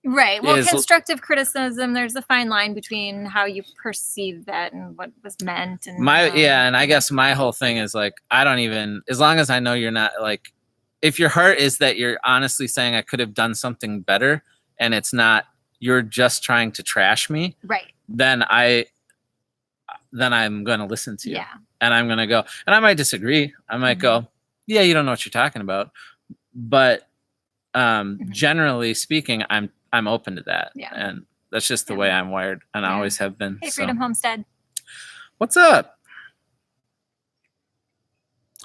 Right. Well, constructive criticism, there's a fine line between how you perceive that and what was meant. And and I guess my whole thing is like, I don't even, as long as I know you're not like, if your heart is that you're honestly saying I could have done something better and it's not, you're just trying to trash me. Right. Then I'm going to listen to you. Yeah. And I'm going to go, and I might disagree. I might go, yeah, you don't know what you're talking about. But generally speaking, I'm open to that. Yeah. And that's just the way I'm wired, and I always have been. Hey, Freedom Homestead. What's up?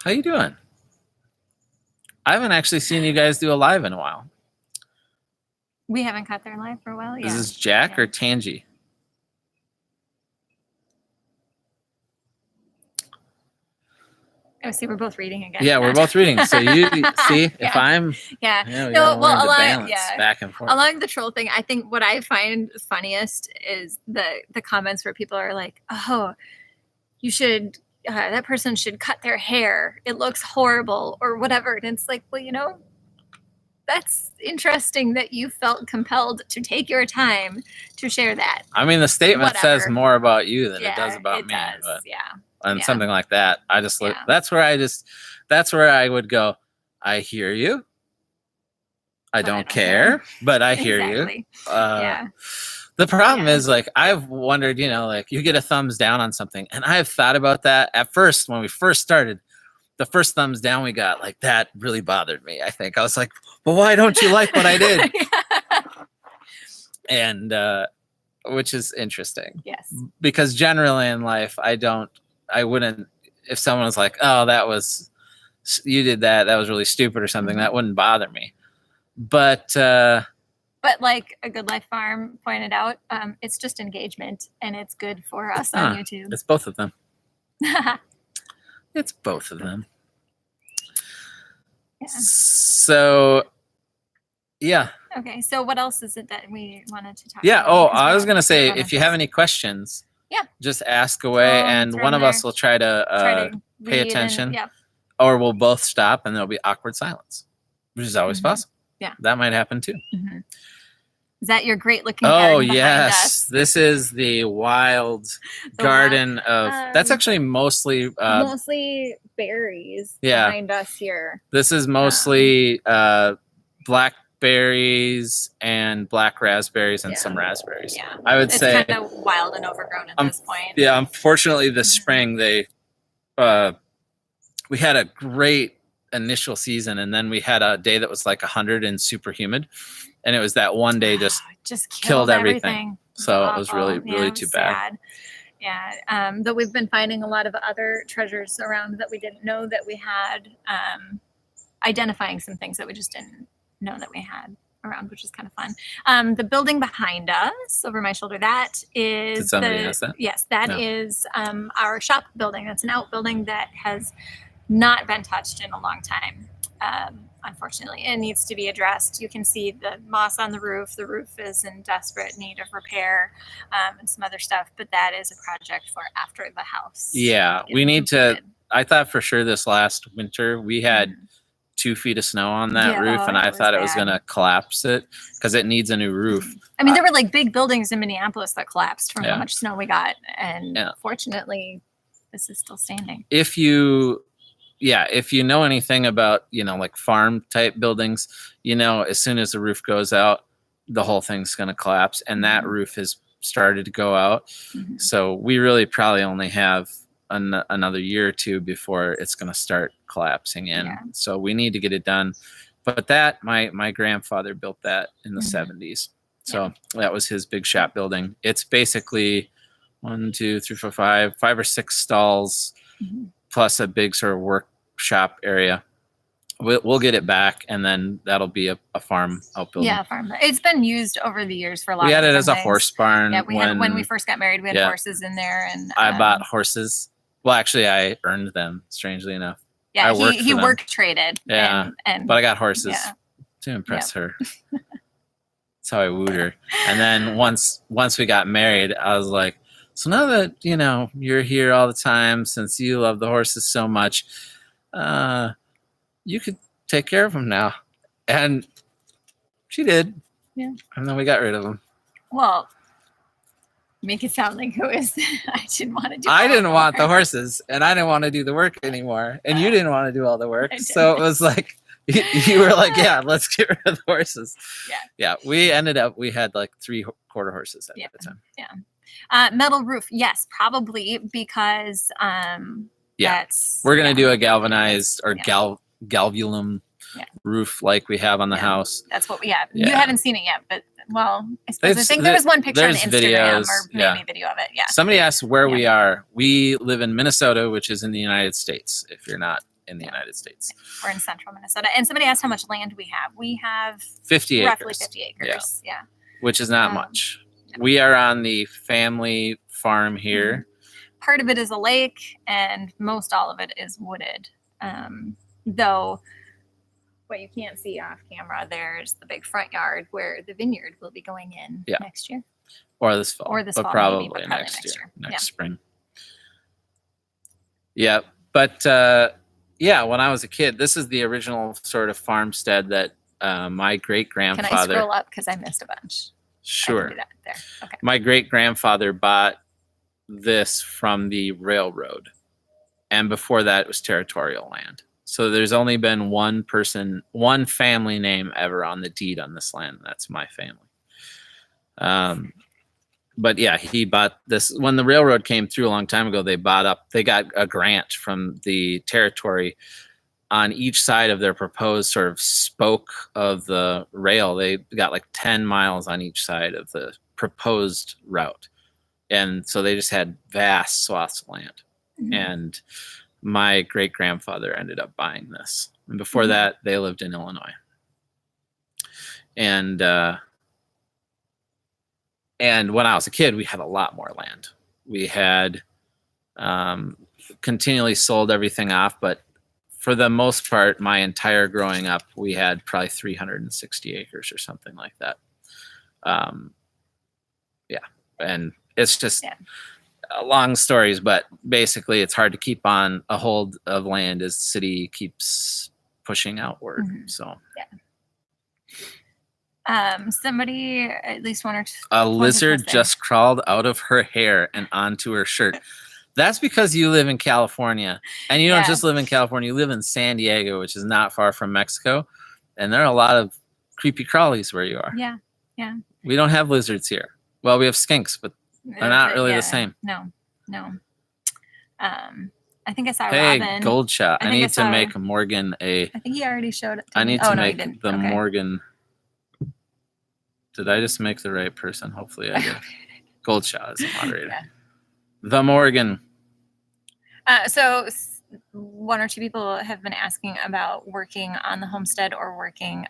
How you doing? I haven't actually seen you guys do a live in a while. We haven't caught their live for a while. Yeah. Is this Jack or Tangi? Oh, see, we're both reading again. Yeah, we're both reading. So you see, if I'm balance back and forth. Along the troll thing, I think what I find funniest is the comments where people are like, "Oh, you should that person should cut their hair. It looks horrible," or whatever. And it's like, well, that's interesting that you felt compelled to take your time to share that. I mean, the statement says more about you than it does about me. But. Yeah. And something like that, I just look. That's where I would go. I hear you. I don't care, but I hear you. The problem is, like, I've wondered, like, you get a thumbs down on something, and I've thought about that at first when we first started. The first thumbs down we got, like, that really bothered me. I think I was like, well, why don't you like what I did? And which is interesting. Yes. Because generally in life, I wouldn't, if someone was like, oh, you did that was really stupid or something, that wouldn't bother me. But like a Good Life Farm pointed out, it's just engagement, and it's good for us on YouTube. It's both of them. It's both of them. Yeah. So, yeah. Okay, so what else is it that we wanted to talk about? Yeah, I was going to say, if you have any questions, just ask away, and one of us will try to pay attention, or we'll both stop, and there'll be awkward silence, which is always possible. Yeah. That might happen too. Is that your great looking garden behind yes. This is the wild garden of, that's actually mostly berries behind us here. This is mostly blackberries and black raspberries and some raspberries. Yeah. I would say it's kind of wild and overgrown at this point. Yeah, unfortunately this spring we had a great initial season, and then we had a day that was like 100 and super humid, and it was that one day just killed everything. So it was really too bad. Yeah, though we've been finding a lot of other treasures around that we didn't know that we had, identifying some things that we just didn't know that we had around, which is kind of fun. The building behind us over my shoulder, that is Did somebody ask that? Yes, that is our shop building. That's an outbuilding that has not been touched in a long time. Unfortunately, it needs to be addressed. You can see the moss on the roof. The roof is in desperate need of repair, and some other stuff, but that is a project for after the house. Yeah, we need to, I thought for sure this last winter we had 2 feet of snow on that roof, and I thought it was going to collapse it because it needs a new roof. I mean, there were like big buildings in Minneapolis that collapsed from how much snow we got, and fortunately this is still standing. If you know anything about, like farm type buildings, as soon as the roof goes out, the whole thing's going to collapse, and that roof has started to go out. So we really probably only have another year or two before it's going to start collapsing in. So we need to get it done. But that, my grandfather built that in the 70s. So that was his big shop building. It's basically 1, 2, 3, 4, 5 or 6 stalls, plus a big sort of workshop area. We'll get it back, and then that'll be a farm outbuilding. Yeah, farm. It's been used over the years for a lot. We had it as a horse barn. Yeah, when we first got married, we had horses in there, and I bought horses. Well, actually, I earned them. Strangely enough. Yeah, he work traded. Yeah, but I got horses to impress her. That's how I wooed her. And then once we got married, I was like, so now that you're here all the time, since you love the horses so much, you could take care of them now. And she did. Yeah. And then we got rid of them. Well, make it sound like I didn't want to do. I didn't want the horses, and I didn't want to do the work anymore, and you didn't want to do all the work. So it was like you were like, yeah, let's get rid of the horses. Yeah. We had like 3 quarter horses at the time. Yeah. Metal roof, yes, probably because we're gonna do a galvanized or galvulum roof like we have on the house. That's what we have. You haven't seen it yet, but I think there was one picture on Instagram or maybe a video of it. Yeah. Somebody asked where we are. We live in Minnesota, which is in the United States. If you're not in the United States, we're in central Minnesota. And somebody asked how much land we have. We have 50 acres. Roughly 50 acres. Yeah. Which is not much. We are on the family farm here. Part of it is a lake, and most all of it is wooded. Though what you can't see off camera, there's the big front yard where the vineyard will be going in next year. Or this fall. But probably next year. Next spring. Yeah. But when I was a kid, this is the original sort of farmstead that my great-grandfather... Can I scroll up? Because I missed a bunch. Sure. I can do that there. Okay. My great-grandfather bought this from the railroad. And before that, it was territorial land. So there's only been one family name ever on the deed on this land. That's my family. But yeah, he bought this when the railroad came through a long time ago. They got a grant from the territory on each side of their proposed sort of spoke of the rail. They got like 10 miles on each side of the proposed route. And so they just had vast swaths of land. And my great grandfather ended up buying this. And before that, they lived in Illinois. And when I was a kid, we had a lot more land. We had continually sold everything off, but for the most part, my entire growing up, we had probably 360 acres or something like that. Yeah, and it's just long stories, but basically it's hard to keep on a hold of land as the city keeps pushing outward. So somebody, at least one or two. A lizard just crawled out of her hair and onto her shirt. That's because you live in California, and you don't just live in California. You live in San Diego, which is not far from Mexico, and there are a lot of creepy crawlies where you are. Yeah. We don't have lizards here. Well, we have skinks, but they're not really the same. No. I think I saw Hey, Robin. Gold Shot. I need to make Morgan a. I think he already showed it. I need to make the Morgan. Did I just make the right person? Hopefully I did. Gold Shot is a moderator. The Morgan. So one or two people have been asking about working on the homestead or working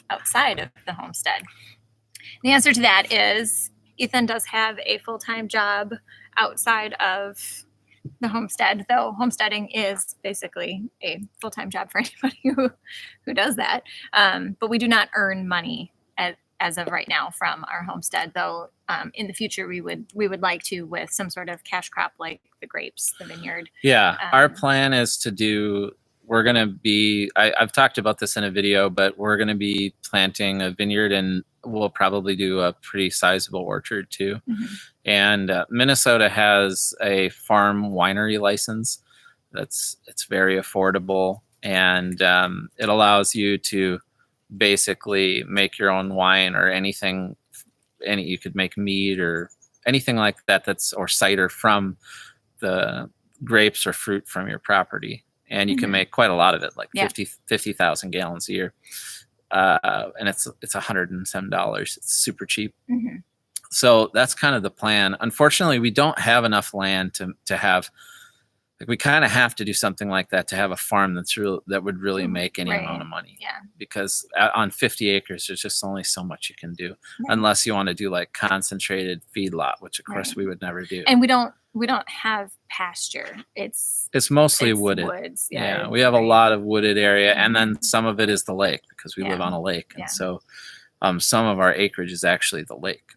outside of the homestead. The answer to that is Ethan does have a full-time job outside of the homestead, though homesteading is basically a full-time job for anybody who does that. But we do not earn money as of right now from our homestead, though in the future we would like to with some sort of cash crop like the grapes, the vineyard. Yeah, our plan is to do, we're going to be, I've talked about this in a video, but we're going to be planting a vineyard, and we'll probably do a pretty sizable orchard too. And Minnesota has a farm winery license. It's very affordable, and it allows you to basically make your own wine or anything. You could make mead or anything like that, or cider from the grapes or fruit from your property. And you can make quite a lot of it, like 50,000 gallons a year. And it's $107. It's super cheap. So that's kind of the plan. Unfortunately, we don't have enough land to have, like, we kind of have to do something like that to have a farm that would really make any amount of money. Because on 50 acres, there's just only so much you can do, unless you want to do like concentrated feedlot, which of course we would never do. And we don't have pasture. It's mostly wooded. Woods. Yeah, we have a lot of wooded area, and then some of it is the lake because we live on a lake, and so some of our acreage is actually the lake.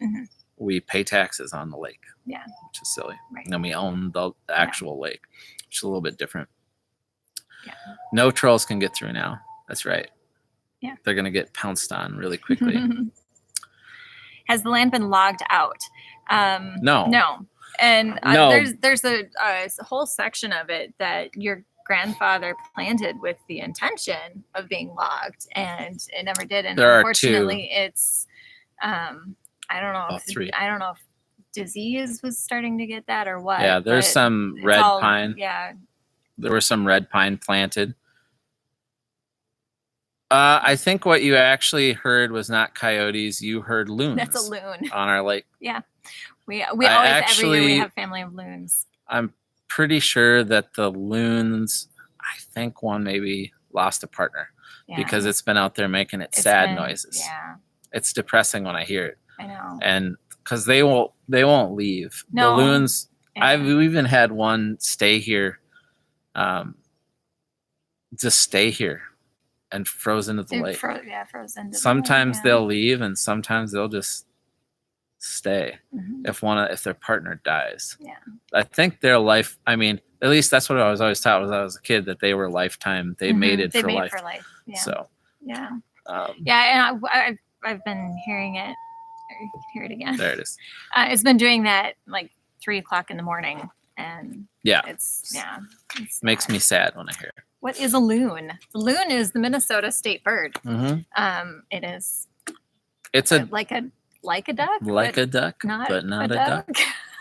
We pay taxes on the lake, which is silly. And then we own the actual lake, which is a little bit different. No trolls can get through now. That's right. They're going to get pounced on really quickly. Has the land been logged out? No. And there's a whole section of it that your grandfather planted with the intention of being logged, and it never did. And unfortunately, it's I don't know if disease was starting to get that or what. Yeah, there's some red pine. Yeah, there was some red pine planted. I think what you actually heard was not coyotes. You heard loons. That's a loon on our lake. Yeah. We always, every year we have family of loons. I'm pretty sure that the loons, I think one maybe lost a partner because it's been out there making sad noises. Yeah. It's depressing when I hear it. I know. And because they won't leave. No. The loons, I've even had one stay here, just stay here and froze into the lake. Frozen. Sometimes they'll leave, and sometimes they'll just stay if their partner dies. Yeah. I think their life, I mean, at least that's what I was always taught when I was a kid, that they were lifetime. They mated for life. Yeah. So. Yeah. And I've been hearing it. Hear it again. There it is. It's been doing that like 3:00 in the morning, and it's makes me sad when I hear it. What is a loon? The loon is the Minnesota state bird. It is. It's like a duck. Like a duck, but not a duck.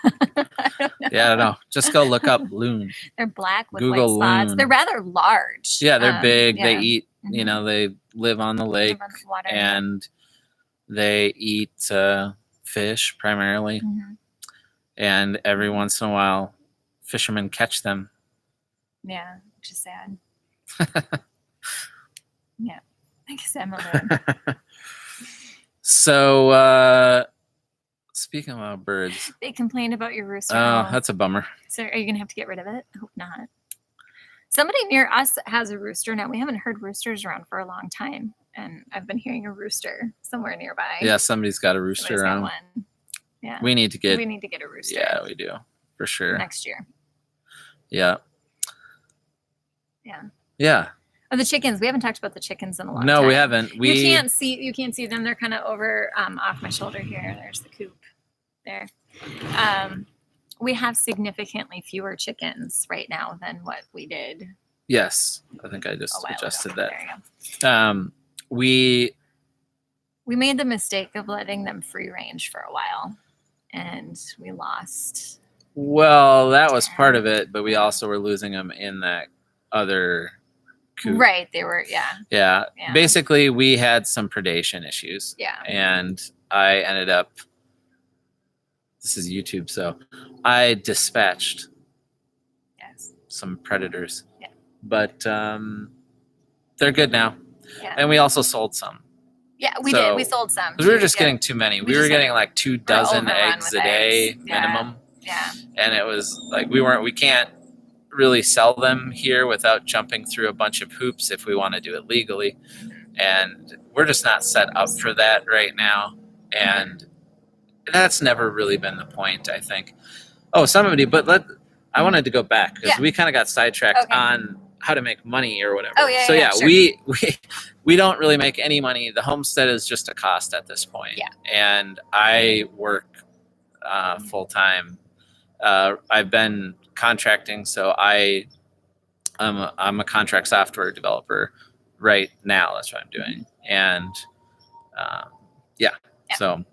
I don't know. Yeah, I don't know. Just go look up loon. They're black with Google white spots. loon. They're rather large. Yeah, they're big. They eat. They live on the lake, and they eat fish primarily. And every once in a while, fishermen catch them Yeah, which is sad. Yeah, I guess I'm alone. So, speaking about birds. They complained about your rooster. Oh, that's a bummer. So are you going to have to get rid of it? I hope not. Somebody near us has a rooster now. We haven't heard roosters around for a long time. And I've been hearing a rooster somewhere nearby. Yeah, somebody's got a rooster Somebody's got around. one. Yeah. We need to get a rooster. Yeah, we do. For sure. Next year. Yeah. Yeah. Yeah. Oh, the chickens. We haven't talked about the chickens in a long time. No, we haven't. You can't see them. They're kind of over off my shoulder here. There's the coop there. We have significantly fewer chickens right now than what we did. Yes. I think I just adjusted that. There you go. We made the mistake of letting them free range for a while, and we lost. Well, that was part of it, but we also were losing them in that other coop. Right, they were, yeah. Basically, we had some predation issues. Yeah. And I ended up, this is YouTube, so I dispatched some predators. Yeah. But they're good now. Yeah. And we also sold some. Yeah, we did. We sold some. Because we were just getting too many. We were getting like 2 dozen eggs a day minimum. Yeah. And it was like we can't really sell them here without jumping through a bunch of hoops if we want to do it legally. And we're just not set up for that right now. And that's never really been the point, I think. Oh, I wanted to go back because we kind of got sidetracked on how to make money or whatever. Oh, yeah, so sure. we don't really make any money. The homestead is just a cost at this point. Yeah. And I work full time. I've been contracting, so I'm a contract software developer right now. That's what I'm doing. And so.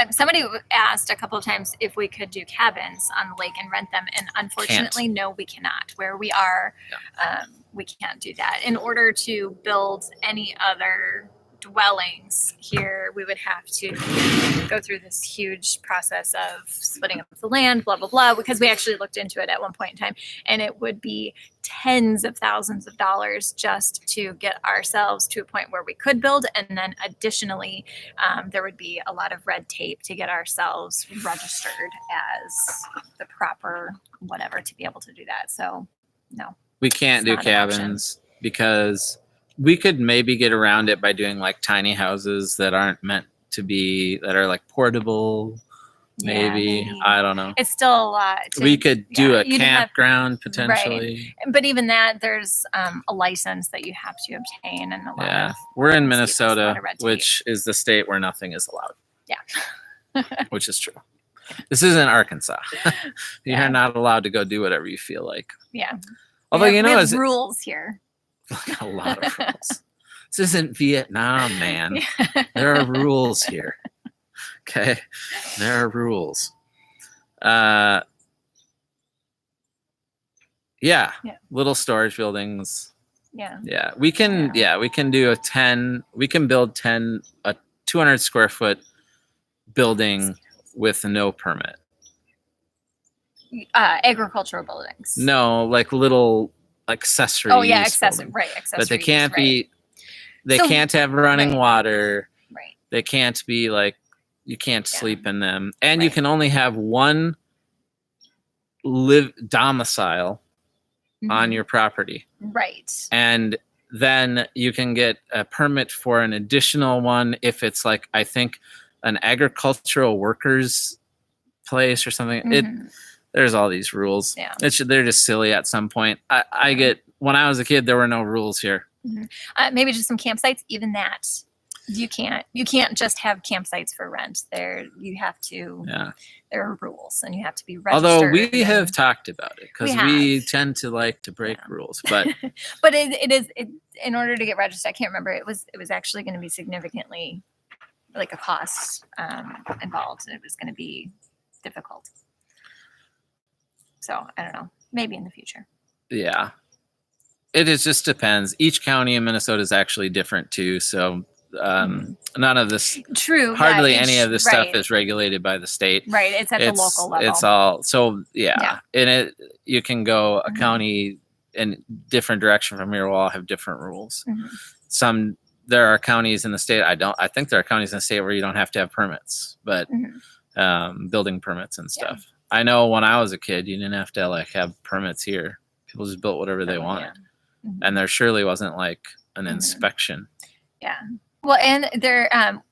Somebody asked a couple of times if we could do cabins on the lake and rent them, and unfortunately, no, we cannot. Where we are, we can't do that. In order to build any other dwellings here, we would have to go through this huge process of splitting up the land, blah, blah, blah, because we actually looked into it at one point in time, and it would be tens of thousands of dollars just to get ourselves to a point where we could build. And then additionally, there would be a lot of red tape to get ourselves registered as the proper whatever to be able to do that. So no, we can't do cabins because we could maybe get around it by doing like tiny houses that aren't meant to be, that are like portable. Maybe. I don't know. It's still a lot. We could do a campground potentially. Right. But even that, there's a license that you have to obtain, and a lot of we're in Minnesota, which is the state where nothing is allowed. Yeah. Which is true. This isn't Arkansas. You're not allowed to go do whatever you feel like. Yeah. Although we have rules here. A lot of rules. This isn't Vietnam, man. There are rules here. Okay, there are rules. Little storage buildings. Yeah. We can do we can build a 200 square foot building with no permit. Agricultural buildings. No, like little accessories. Oh yeah, accessories. But they can't be. They can't have running water. Right. They can't be like. You can't sleep in them, and you can only have one domicile on your property. Right. And then you can get a permit for an additional one if it's like, I think, an agricultural workers place or something. There's all these rules. Yeah. They're just silly at some point. When I was a kid, there were no rules here. Maybe just some campsites. Even that, you can't just have campsites for rent. You have to. Yeah. There are rules, and you have to be registered. Although we have talked about it because we tend to like to break rules, but but it is in order to get registered. I can't remember. It was actually going to be significantly like a cost involved, and it was going to be difficult. So I don't know. Maybe in the future. Yeah. It just depends. Each county in Minnesota is actually different too. So none of this, hardly any of this stuff is regulated by the state. Right. It's at the local level. It's all, so yeah. And you can go a county in different direction from here will all have different rules. Mm-hmm. There are counties in the state. I think there are counties in the state where you don't have to have permits, but building permits and stuff. Yeah. I know when I was a kid, you didn't have to like have permits here. People just built whatever they wanted. Yeah. Mm-hmm. And there surely wasn't like an inspection. Yeah. Well, and there,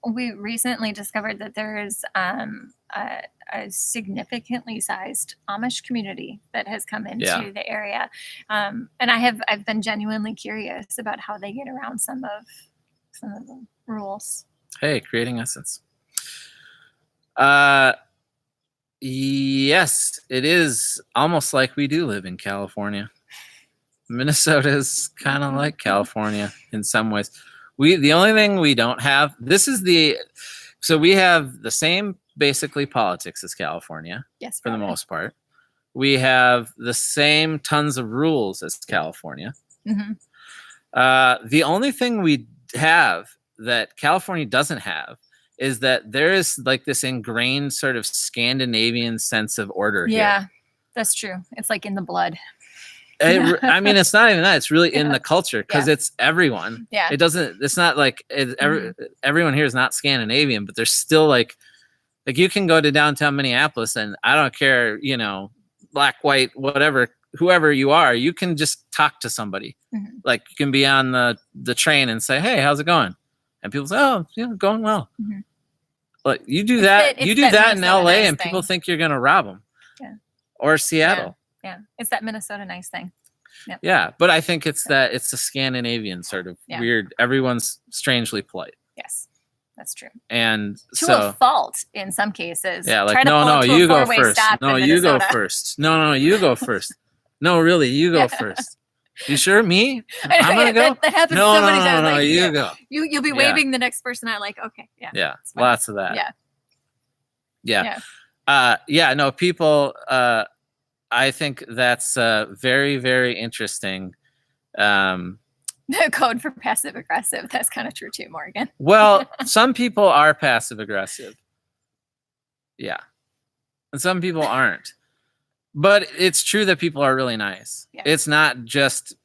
we recently discovered that there is a significantly sized Amish community that has come into the area, and I've been genuinely curious about how they get around some of the rules. Hey, creating essence. Yes, it is almost like we do live in California. Minnesota is kind of like California in some ways. The only thing we don't have, so we have the same basically politics as California. Yes, for the most part. We have the same tons of rules as California. Mm-hmm. The only thing we have that California doesn't have is that there is like this ingrained sort of Scandinavian sense of order here. Yeah, that's true. It's like in the blood. I mean, it's not even that. It's really in the culture because it's everyone. Yeah. It's not like everyone here is not Scandinavian, but there's still like you can go to downtown Minneapolis and I don't care, black, white, whatever, whoever you are, you can just talk to somebody. Mm-hmm. Like you can be on the train and say, "Hey, how's it going?" And people say, "Oh, going well." Mm-hmm. But you do that in LA and people think you're going to rob them. Yeah. Or Seattle. Yeah, it's that Minnesota nice thing. Yep. Yeah, but I think it's a Scandinavian sort of weird. Everyone's strangely polite. Yes, that's true. And to a fault in some cases. Yeah, like no, you go first. No, you go first. No, you go first. No, really, you go first. You sure? Me? I'm gonna go. That happens so many times. No, you go. You'll be waving the next person out like, okay, yeah. Yeah, lots of that. Yeah. No, people. I think that's very, very interesting. The code for passive aggressive. That's kind of true too, Morgan. Well, some people are passive aggressive. Yeah. And some people aren't. But it's true that people are really nice. Yeah. It's not just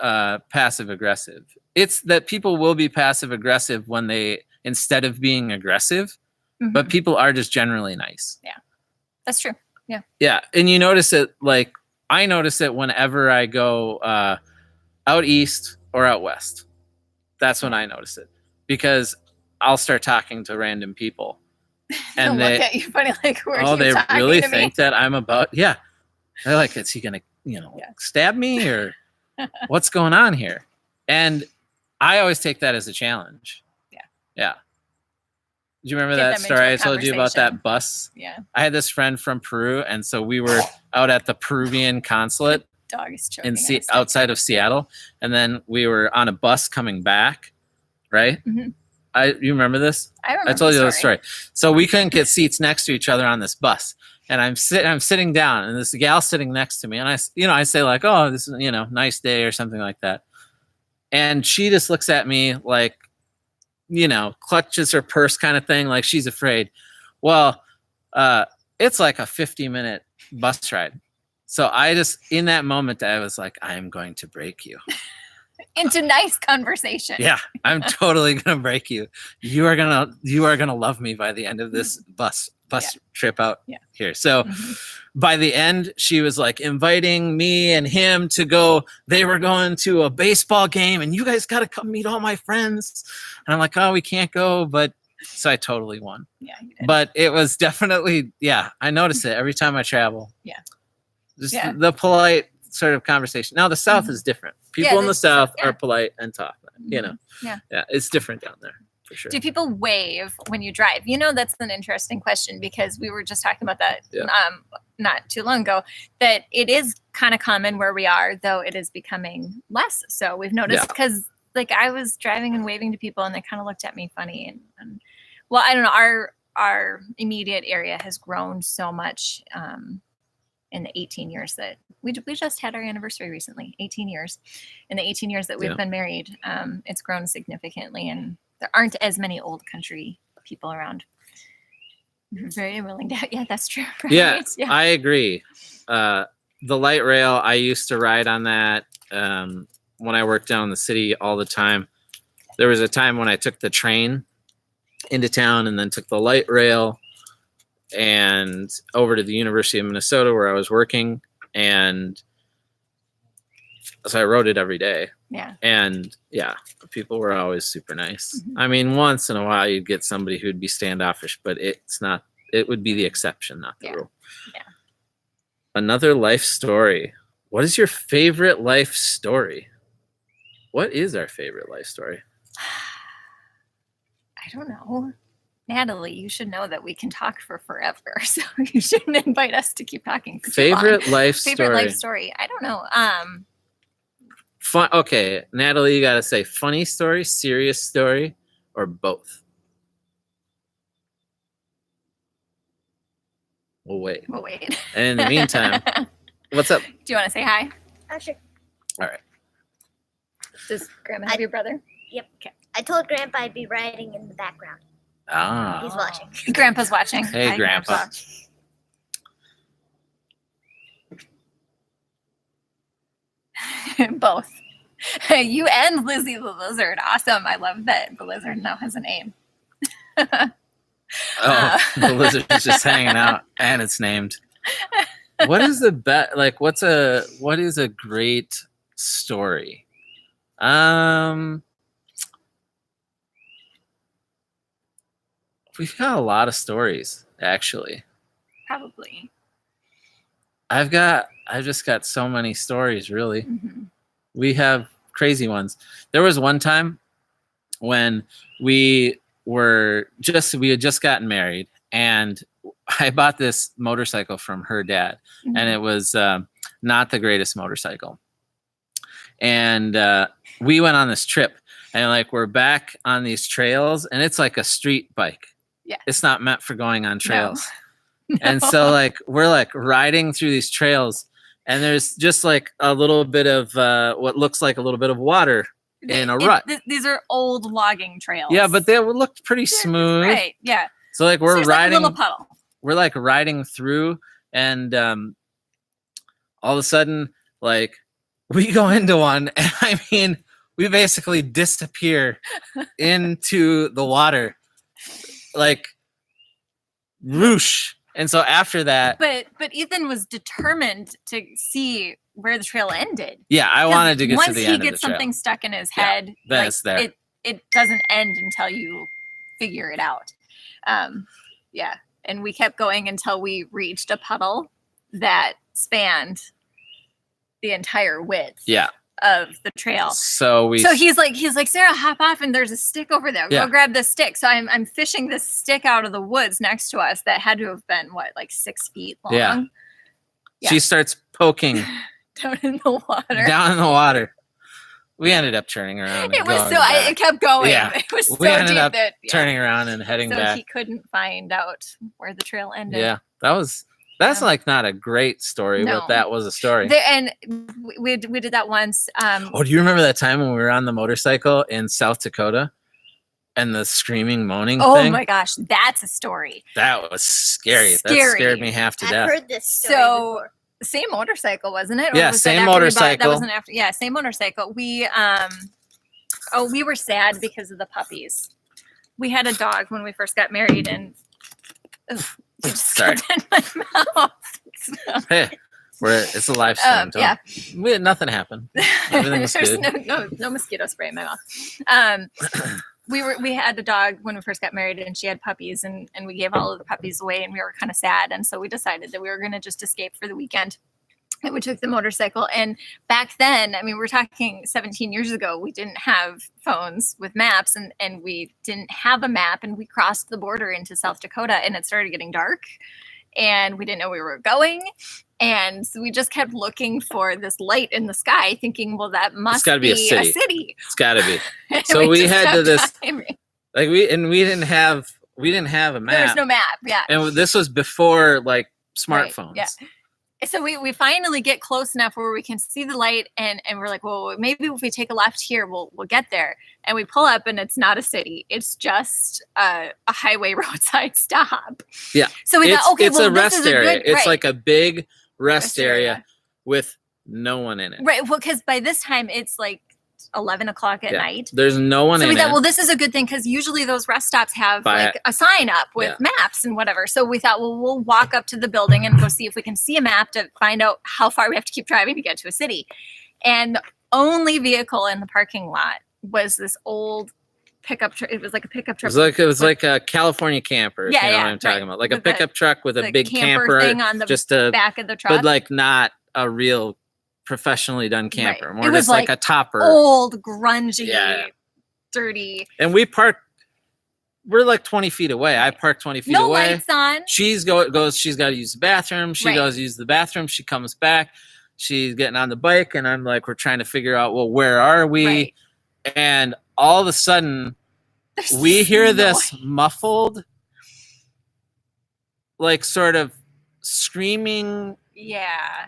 passive aggressive. It's that people will be passive aggressive when instead of being aggressive, but people are just generally nice. Yeah. That's true. Yeah. Yeah. And you notice it, like I notice it whenever I go out east or out west. That's when I notice it because I'll start talking to random people. And they look at you funny, like, who are you they talking really to think me? that I'm about, They're like, is he going to, stab me or what's going on here? And I always take that as a challenge. Yeah. Yeah. Do you remember that story I told you about that bus? Yeah. I had this friend from Peru, and so we were out at the Peruvian consulate dog is choking outside of Seattle, and then we were on a bus coming back, right? Mm-hmm. You remember this? I remember. I told you the story. So we couldn't get seats next to each other on this bus, and I'm sitting down, and this gal sitting next to me, and I say like, "Oh, this is nice day" or something like that, and she just looks at me like, clutches her purse kind of thing, like she's afraid. Well, it's like a 50-minute bus ride. So I just, in that moment, I was like, I am going to break you. Into nice conversation. Yeah, I'm totally going to break you. You are going to love me by the end of this bus trip out here. So by the end, she was like inviting me and him to go. They were going to a baseball game and you guys got to come meet all my friends. And I'm like, oh, we can't go. But so I totally won. Yeah, you did. But it was definitely, I notice it every time I travel. Yeah. Just the polite sort of conversation. Now the South is different. People in the South are polite and talk. Yeah. It's different down there. For sure. Do people wave when you drive? That's an interesting question because we were just talking about that not too long ago, that it is kind of common where we are, though it is becoming less so. We've noticed because like I was driving and waving to people and they kind of looked at me funny. And well, I don't know. Our immediate area has grown so much in the 18 years that we just had our anniversary recently, 18 years. In the 18 years that we've been married, it's grown significantly and there aren't as many old country people around. Very willing to. Yeah, that's true. Right? Yeah, I agree. the light rail, I used to ride on that when I worked down in the city all the time. There was a time when I took the train into town and then took the light rail and over to the University of Minnesota where I was working. And so I rode it every day. Yeah. And yeah, people were always super nice. I mean, once in a while you'd get somebody who'd be standoffish, but it's not, it would be the exception, not the rule. Yeah. Another life story. What is your favorite life story? What is our favorite life story? I don't know. Natalie, you should know that we can talk for forever, so you shouldn't invite us to keep talking for too long. Favorite life story. I don't know. Fun. Okay, Natalie, you gotta say funny story, serious story, or both. We'll wait. And in the meantime, what's up? Do you want to say hi? Sure. All right. Does Grandma have your brother? Yep. Okay. I told Grandpa I'd be riding in the background. Ah. He's watching. Grandpa's watching. Hey, Hi, Grandpa. Both. You and Lizzie the lizard. Awesome. I love that the lizard now has a name. Oh, the lizard is just hanging out, and it's named. What is the like? What is a great story? We've got a lot of stories, actually. Probably. I've just got so many stories, really. Mm-hmm. We have crazy ones. There was one time when we had just gotten married, and I bought this motorcycle from her dad, mm-hmm. and it was not the greatest motorcycle. And we went on this trip, and like we're back on these trails, and it's like a street bike. Yeah. It's not meant for going on trails. No. And so like we're like riding through these trails, and there's just like a little bit of what looks like a little bit of water in a rut. These are old logging trails. Yeah, but they looked pretty smooth. Right. Yeah. So like we're riding, like a little puddle. We're like riding through, and all of a sudden, like we go into one, and I mean, we basically disappear into the water, like whoosh. And so after that, but Ethan was determined to see where the trail ended. Yeah, I wanted to get to the end of the trail. Once he gets something stuck in his head, then like, it's there. It doesn't end until you figure it out. Yeah, and we kept going until we reached a puddle that spanned the entire width. Yeah. Of the trail. So he's like, Sarah, hop off, and there's a stick over there. Yeah. Go grab this stick. So I'm fishing this stick out of the woods next to us that had to have been like 6 feet long. Yeah. She starts poking down in the water. We ended up turning around. It kept going. Yeah. It was so we ended deep up that, turning around and heading back. So he couldn't find out where the trail ended. Yeah. That's like not a great story, but that was a story. And we did that once. Do you remember that time when we were on the motorcycle in South Dakota and the screaming, moaning thing? Oh my gosh, that's a story. That was scary. That scared me half to death. I've heard this story before. Same motorcycle, wasn't it? Or yeah, was same motorcycle. That wasn't after. Yeah, same motorcycle. We we were sad because of the puppies. We had a dog when we first got married, and sorry. In my mouth. Hey, it's a live stream. Yeah. Nothing happened. Everything was There's good. no mosquito spray in my mouth. We had a dog when we first got married, and she had puppies, and we gave all of the puppies away, and we were kind of sad, and so we decided that we were going to just escape for the weekend. And we took the motorcycle, and back then, I mean, we're talking 17 years ago, we didn't have phones with maps, and we didn't have a map, and we crossed the border into South Dakota, and it started getting dark, and we didn't know where we were going. And so we just kept looking for this light in the sky, thinking, well, that must be a city. It's got to be. So we had to this, like we didn't have a map. There was no map. Yeah. And this was before like smartphones. Right, yeah. So we finally get close enough where we can see the light, and we're like, well, maybe if we take a left here, we'll get there. And we pull up, and it's not a city; it's just a highway roadside stop. Yeah. So we thought, okay, it's a rest area. It's like a big rest area with no one in it. Right. Well, because by this time it's like 11 o'clock at night. There's no one So in we thought, it. well, this is a good thing because usually those rest stops have like a sign up with maps and whatever. So we thought, well, we'll walk up to the building and go see if we can see a map to find out how far we have to keep driving to get to a city. And the only vehicle in the parking lot was this old pickup truck. It was like a pickup truck. It was like a California camper. Yeah, you know yeah, what I'm talking about. Like a with pickup truck with a big camper thing on the just back of the truck. But like not a real professionally done camper. Right. More It was just like a topper. Old, grungy, dirty. And we're like 20 feet away. I park 20 feet away. No lights on. She's she's got to use the bathroom. She goes use the bathroom. She comes back. She's getting on the bike. And I'm like, we're trying to figure out, well, where are we? Right. And all of a sudden, we hear this muffled, like sort of screaming. Yeah.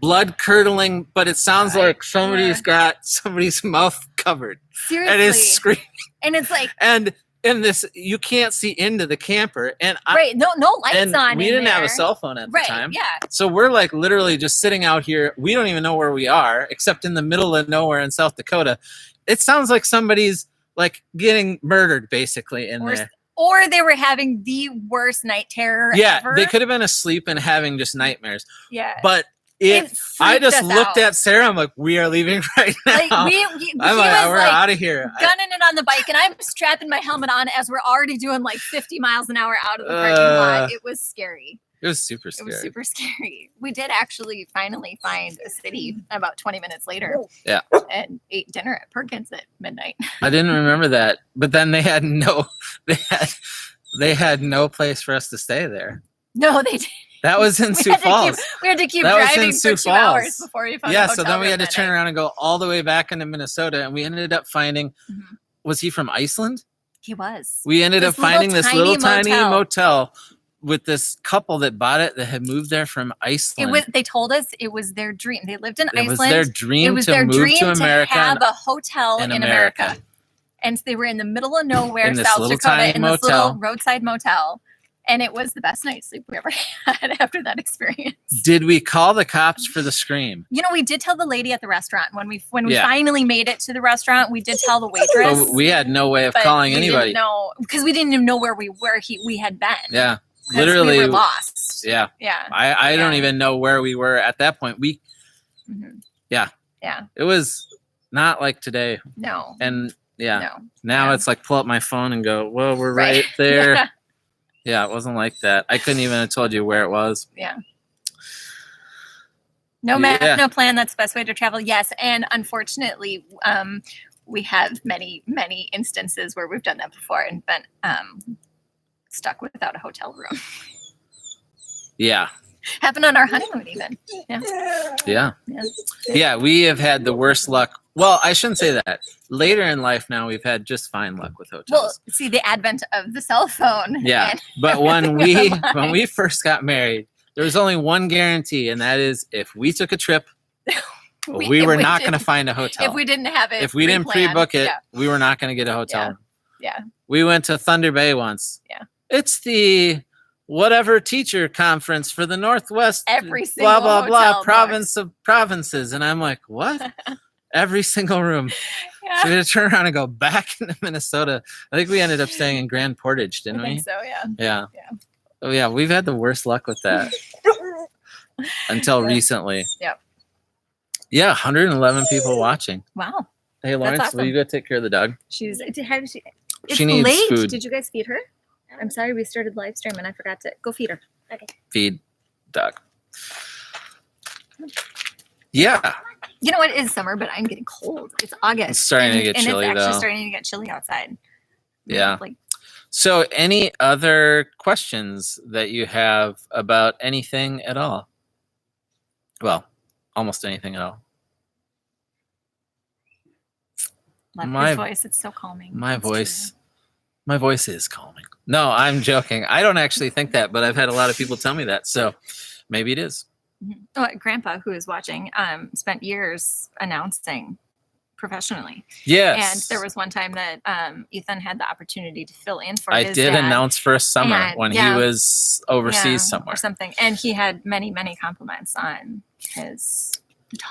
Blood curdling, but it sounds like somebody's got somebody's mouth covered. Seriously. And is screaming. And it's like, and in this, you can't see into the camper. And no lights on. We didn't have a cell phone at the time. Yeah. So we're like literally just sitting out here. We don't even know where we are, except in the middle of nowhere in South Dakota. It sounds like somebody's like getting murdered basically in there. Or they were having the worst night terror ever. They could have been asleep and having just nightmares. Yeah. But I just looked at Sarah. I'm like, we are leaving right now. Like, we're out of here. Gunning it on the bike, and I'm strapping my helmet on as we're already doing like 50 miles an hour out of the parking lot. It was scary. It was super scary. It was super scary. We did actually finally find a city about 20 minutes later. Yeah. And ate dinner at Perkins at midnight. I didn't remember that, but then they had no place for us to stay there. No, they didn't. That was in Sioux Falls. We had to keep driving for 2 hours before we found a hotel. So then we had to turn around and go all the way back into Minnesota, and we ended up finding. Was he from Iceland? He was. We ended up finding this little tiny motel with this couple that bought it that had moved there from Iceland. They told us it was their dream. They lived in Iceland. It was their dream to have a hotel in America. And they were in the middle of nowhere, South Dakota, in this little roadside motel. And it was the best night's sleep we ever had after that experience. Did we call the cops for the scream? You know, we did tell the lady at the restaurant when we finally made it to the restaurant. We did tell the waitress. But we had no way of calling anybody. No, because we didn't even know where we had been. Yeah, literally, we were lost. Yeah, yeah. I don't even know where we were at that point. Yeah. It was not like today. No. And now it's like pull up my phone and go, well, we're right there. Yeah, it wasn't like that. I couldn't even have told you where it was. Yeah. No map, no plan. That's the best way to travel. Yes. And unfortunately, we have many, many instances where we've done that before and been stuck without a hotel room. Yeah. Happened on our honeymoon even. Yeah, we have had the worst luck. Well, I shouldn't say that. Later in life now, we've had just fine luck with hotels. Well, see, the advent of the cell phone. Yeah, but when we first got married, there was only one guarantee, and that is if we took a trip, we were not going to find a hotel. If we didn't have it, if we didn't pre-book it, we were not going to get a hotel. Yeah. We went to Thunder Bay once. Yeah. It's the whatever teacher conference for the Northwest. Every single blah blah blah province of provinces, and I'm like, what? Every single room. Yeah. So we had to turn around and go back into Minnesota. I think we ended up staying in Grand Portage, didn't we? I think so, Yeah. Oh yeah, we've had the worst luck with that until recently. Yep. Yeah, 111 people watching. Wow. Hey Lawrence, awesome. will you go take care of the dog? She needs late. Food. Did you guys feed her? I'm sorry, we started live stream and I forgot to go feed her. Okay. Feed dog. Yeah. You know what? It is summer, but I'm getting cold. It's August. It's starting to get chilly, and it's actually though. starting to get chilly outside. Yeah. So any other questions that you have about anything at all? Well, almost anything at all. Love his voice. It's so calming. My voice is calming. No, I'm joking. I don't actually think that, but I've had a lot of people tell me that. So maybe it is. Oh, Grandpa, who is watching, spent years announcing professionally. Yes. And there was one time that Ethan had the opportunity to fill in for I his did dad. announce for a summer And, when he yeah. was overseas somewhere. Or something. And he had many, many compliments on his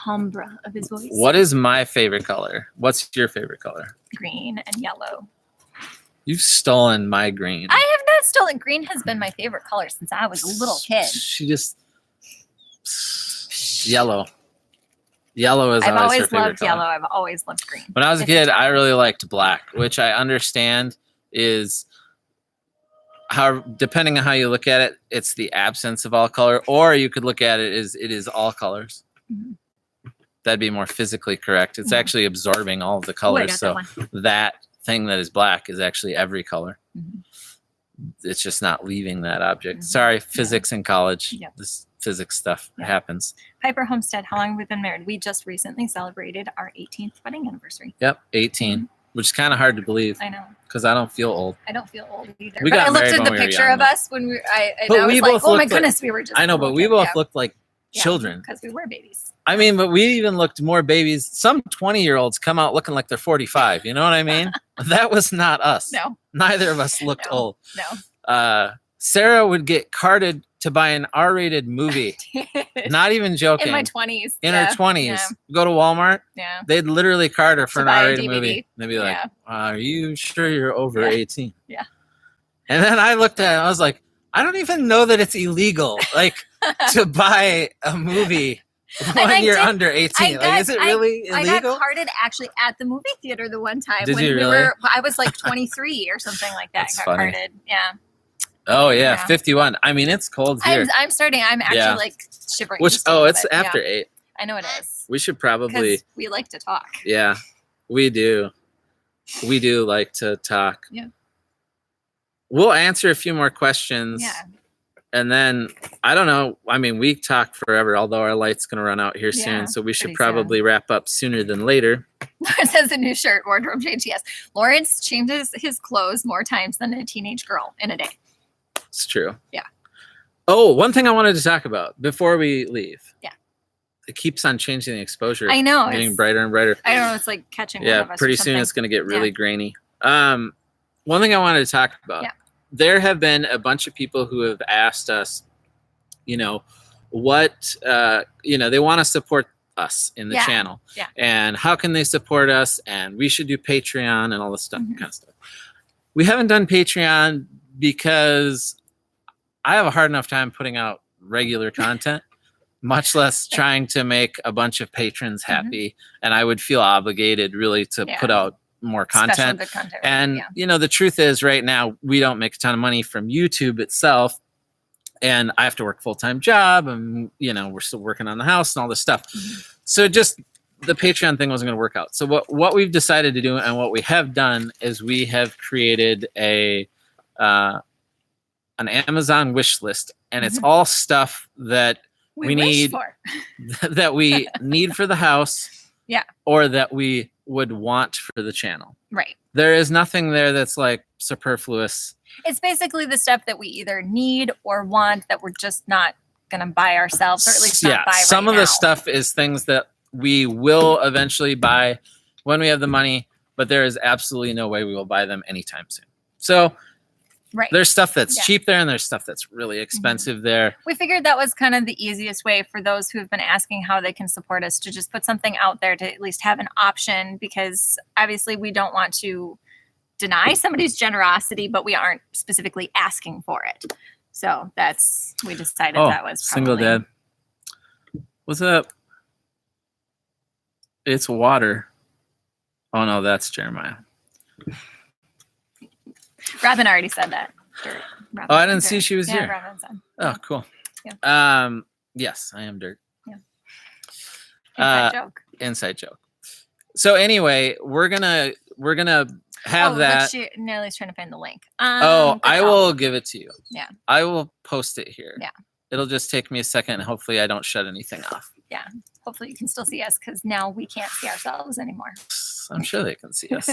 timbre of his voice. What is my favorite color? What's your favorite color? Green and yellow. You've stolen my green. I have not stolen. Green has been my favorite color since I was a little kid. She just yellow. Yellow is I've always her always favorite loved color. yellow. I've always loved green. When I was a It's a kid, tie. I really liked black, which I understand is how, depending on how you look at it, it's the absence of all color, or you could look at it as it is all colors. Mhm. That'd be more physically correct. It's Mhm. actually absorbing all of the Ooh, I colors. got So that one. that thing that is black is actually every color. Mhm. It's just not leaving that object. Mhm. Sorry, physics in college. Yep. This physics stuff Yep. happens. Piper Homestead, how long have we been married? We just recently celebrated our 18th wedding anniversary. Yep, 18, which is kind of hard to believe I know. because I don't feel old. I don't feel old either. We but got I looked married at when the we were picture young, of though. us when we, But I we was like, both oh my looked like- goodness, we were just. I know, but we both looked like children. because we were babies. I mean, but we even looked more babies. Some 20-year-olds come out looking like they're 45. You know what I mean? That was not us. No, Neither of us looked No. old. no. Sarah would get carded to buy an R-rated movie. Not even joking. In my 20s. In her 20s. Go to Walmart. Yeah. They'd literally card her for To an buy a R-rated DVD. movie. They'd be like, Yeah. are you sure you're over Yeah. 18? Yeah. And then I looked at it and I was like, I don't even know that it's illegal, like, to buy a movie when I you're did- under 18. Like, is it really I illegal? got carded actually at the movie theater the one time Did when you we really? were. I was like 23 or something like that. That's got funny. carded. Yeah. Oh, yeah, Yeah. 51. I mean, it's cold here. I'm starting. I'm actually Yeah. like shivering. Which, just a little it's bit. after Yeah. 8. I know it is. We should probably, Because we like to talk. yeah, we do. We do like to talk. Yeah. We'll answer a few more questions. Yeah. And then, I don't know. I mean, we talk forever, although our light's going to run out here Yeah, soon. So we should pretty soon. probably wrap up sooner than later. Lawrence has a new shirt, wardrobe change. Yes. Lawrence changes his clothes more times than a teenage girl in a day. It's true. Yeah. Oh, one thing I wanted to talk about before we leave. Yeah. It keeps on changing the exposure. I know. Getting It's, brighter and brighter. I don't know. It's like catching one Yeah, of us. pretty or soon it's something. going to get really Yeah. grainy. One thing I wanted to talk about. Yeah. There have been a bunch of people who have asked us, you know, what, they want to support us in the Yeah. channel. Yeah. And how can they support us? And we should do Patreon and all this stuff, Mhm. kind of stuff. We haven't done Patreon because I have a hard enough time putting out regular content, much less trying to make a bunch of patrons happy. And I would feel obligated really to Yeah. put out more Special content. good content. And, yeah. the truth is right now, we don't make a ton of money from YouTube itself. And I have to work a full-time job and, we're still working on the house and all this stuff. Mhm. So just the Patreon thing wasn't going to work out. So what we've decided to do and what we have done is we have created an Amazon wish list, and it's all stuff that we wish need- for. that we need for the house, Yeah. or that we would want for the channel. Right. There is nothing there that's like superfluous. It's basically the stuff that we either need or want that we're just not going to buy ourselves, or at least not buy right some of now. the stuff is things that we will eventually buy when we have the money, but there is absolutely no way we will buy them anytime soon. So Right. there's stuff that's Yeah. cheap there, and there's stuff that's really expensive there. We figured that was kind of the easiest way for those who have been asking how they can support us to just put something out there to at least have an option, because obviously we don't want to deny somebody's generosity, but we aren't specifically asking for it. So we decided that was single probably, dad. What's up? It's water. Oh no, that's Jeremiah. Robin already said that. Oh, I didn't see she was here. Robin said. Oh, cool. Yeah. Yes, I am dirt. Inside joke. Inside joke. So anyway, we're gonna have that. Nelly's trying to find the link. I that's all. will give it to you. Yeah. I will post it here. Yeah. It'll just take me a second, and hopefully I don't shut anything off. Hopefully you can still see us, because now we can't see ourselves anymore. I'm sure they can see us.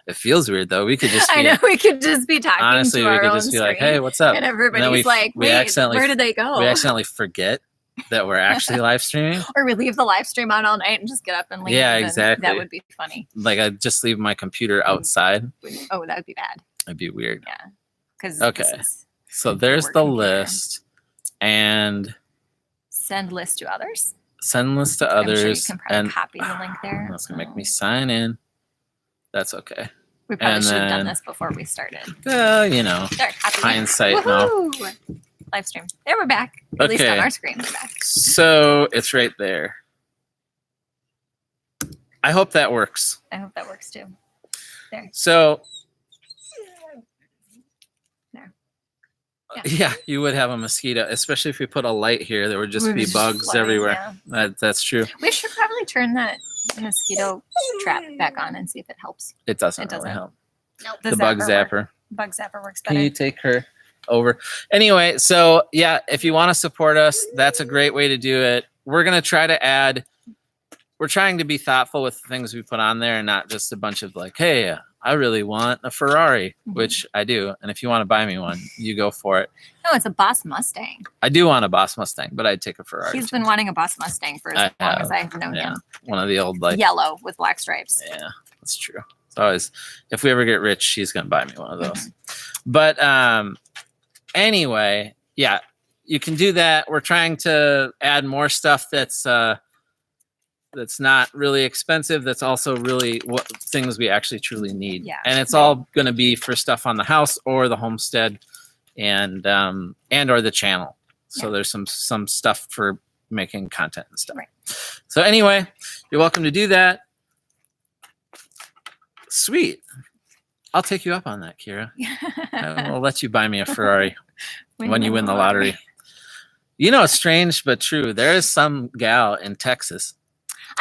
It feels weird though. We could just be, I know, we could just be talking honestly, to we our could own just be like, screen, "Hey, what's up?" and everybody's like, we wait, accidentally- where did they go? We accidentally forget that we're actually live streaming. Or we leave the live stream on all night and just get up and leave. Yeah, and exactly. That would be funny. Like I just leave my computer outside. Oh, that would be bad. It'd be weird. Yeah. Because okay. So there's the list. And send list to others. Send list to others. I'm sure you can probably copy the link there. That's gonna make me sign in. That's okay. We probably should have done this before we started. You know, there, hindsight now. Live stream. There, we're back. At least on our screen, we're back. So it's right there. I hope that works. I hope that works too. There. So. There. Yeah, you would have a mosquito, especially if we put a light here. There would just be bugs everywhere. Yeah. That's true. We should probably turn that mosquito trap back on and see if it helps. It doesn't really help. Nope. The bug zapper. Bug zapper works better. Can you take her over? Anyway, so yeah, if you want to support us, that's a great way to do it. We're going to try to add, we're trying to be thoughtful with the things we put on there and not just a bunch of like, hey, I really want a Ferrari, which I do. And if you want to buy me one, you go for it. No, it's a Boss Mustang. I do want a Boss Mustang, but I'd take a Ferrari. He's been wanting a Boss Mustang for as long as I've known him. One of the old like yellow with black stripes. Yeah, that's true. It's always, if we ever get rich, she's going to buy me one of those. But anyway, yeah, you can do that. We're trying to add more stuff that's not really expensive. That's also really what things we actually truly need. Yeah. And it's all going to be for stuff on the house or the homestead and or the channel. So there's some stuff for making content and stuff. Right. So anyway, you're welcome to do that. Sweet. I'll take you up on that, Kira. I'll let you buy me a Ferrari when you win the lottery. You know, it's strange but true. There is some gal in Texas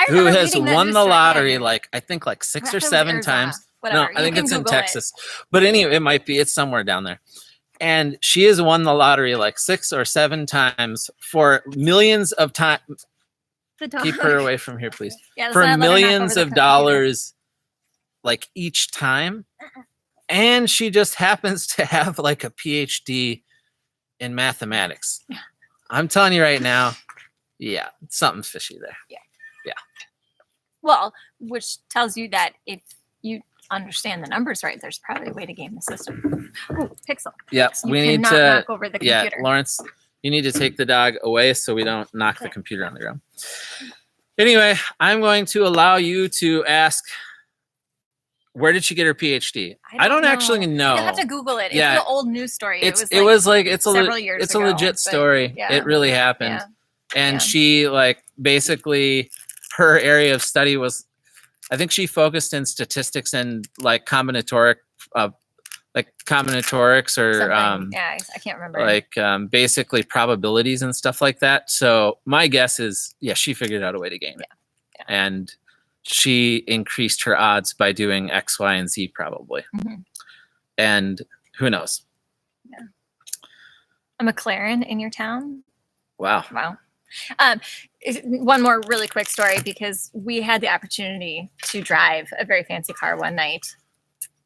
who has won the lottery like I think like 6 or 7 times. Whatever. No, I think it's in Texas. But anyway, it might be. It's somewhere down there. And she has won the lottery like 6 or 7 times for millions of times. Keep her away from here, please. Yeah, for millions of dollars like each time. And she just happens to have like a PhD in mathematics. I'm telling you right now, yeah, something's fishy there. Yeah. Yeah. Well, which tells you that if you understand the numbers right, there's probably a way to game the system. Ooh, Pixel. Yep. So we need to knock over the computer. Yeah, Lawrence, you need to take the dog away so we don't knock the computer on the ground. Anyway, I'm going to allow you to ask, where did she get her PhD? I don't actually know. You'll have to Google it. It's an old news story. It's several years it's ago, a legit story. Yeah. It really happened. Yeah. And she like basically her area of study was, I think she focused in statistics and like combinatorics or I can't remember. Like basically probabilities and stuff like that. So my guess is, she figured out a way to game it. Yeah. And she increased her odds by doing X, Y, and Z probably. And who knows? Yeah. A McLaren in your town? Wow. One more really quick story, because we had the opportunity to drive a very fancy car one night.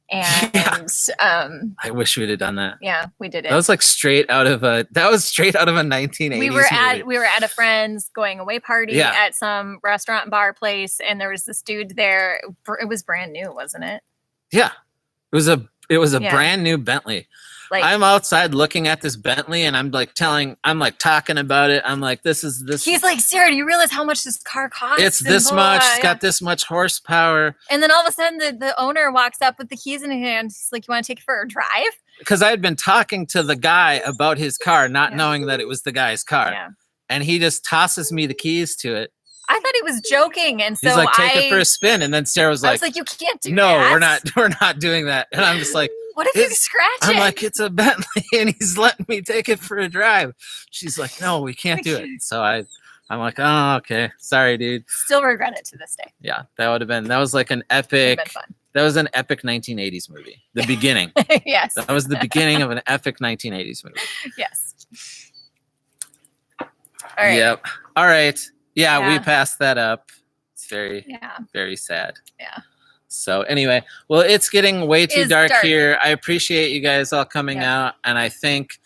And I wish we'd have done that. Yeah, we did it. That was like straight out of a 1980s movie. We were at a friend's going away party at some restaurant and bar place, and there was this dude there. It was brand new, wasn't it? Yeah. It was a brand new Bentley. Like, I'm outside looking at this Bentley, and I'm talking about it. I'm like, this. He's like, Sarah, do you realize how much this car costs? It's this much. It's got this much horsepower. And then all of a sudden, the owner walks up with the keys in his hand. He's like, you want to take it for a drive? Because I had been talking to the guy about his car, not knowing that it was the guy's car. Yeah. And he just tosses me the keys to it. I thought he was joking, and so he's like, take it for a spin. And then Sarah was like, you can't do that. No, we're not doing that. And I'm just like, what if you scratch it? I'm like, it's a Bentley, and he's letting me take it for a drive. She's like, no, we can't do it. So I'm like, oh, okay, sorry, dude. Still regret it to this day. Yeah, that was like an epic. That was an epic 1980s movie. The beginning. Yes. That was the beginning of an epic 1980s movie. Yes. All right. Yep. All right. Yeah, we passed that up. It's very, very sad. Yeah. So anyway, well, it's getting way too dark here. I appreciate you guys all coming out, and I think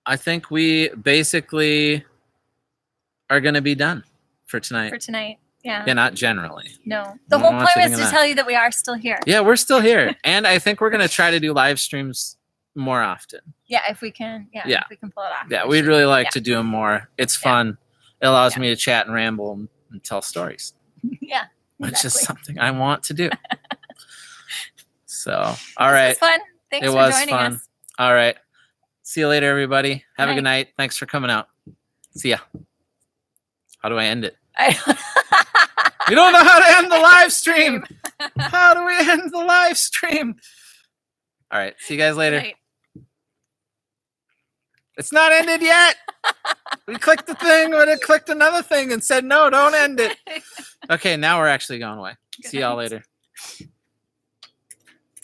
I think we basically are going to be done for tonight. For tonight. Yeah. Yeah, not generally. No. The I whole don't know what point you was think to of that. tell you that we are still here. Yeah, we're still here. And I think we're going to try to do live streams more often. Yeah, if we can. Yeah. Yeah. If we can pull it off. Yeah, we we'd should. really like Yeah. to do them more. It's Yeah. fun. It allows Yeah. me to chat and ramble and tell stories, Yeah. which is Exactly. something I want to do. So, all This right. was fun. Thanks It for was joining fun. us. All right. See you later, everybody. Have a Night. good night. Thanks for coming out. See ya. How do I end it? We don't know how to end the live stream. How do we end the live stream? All right. See you guys later. Night. It's not ended yet. We clicked the thing, but it clicked another thing and said, no, don't end it. Okay, now we're actually going away. Good See y'all night. later.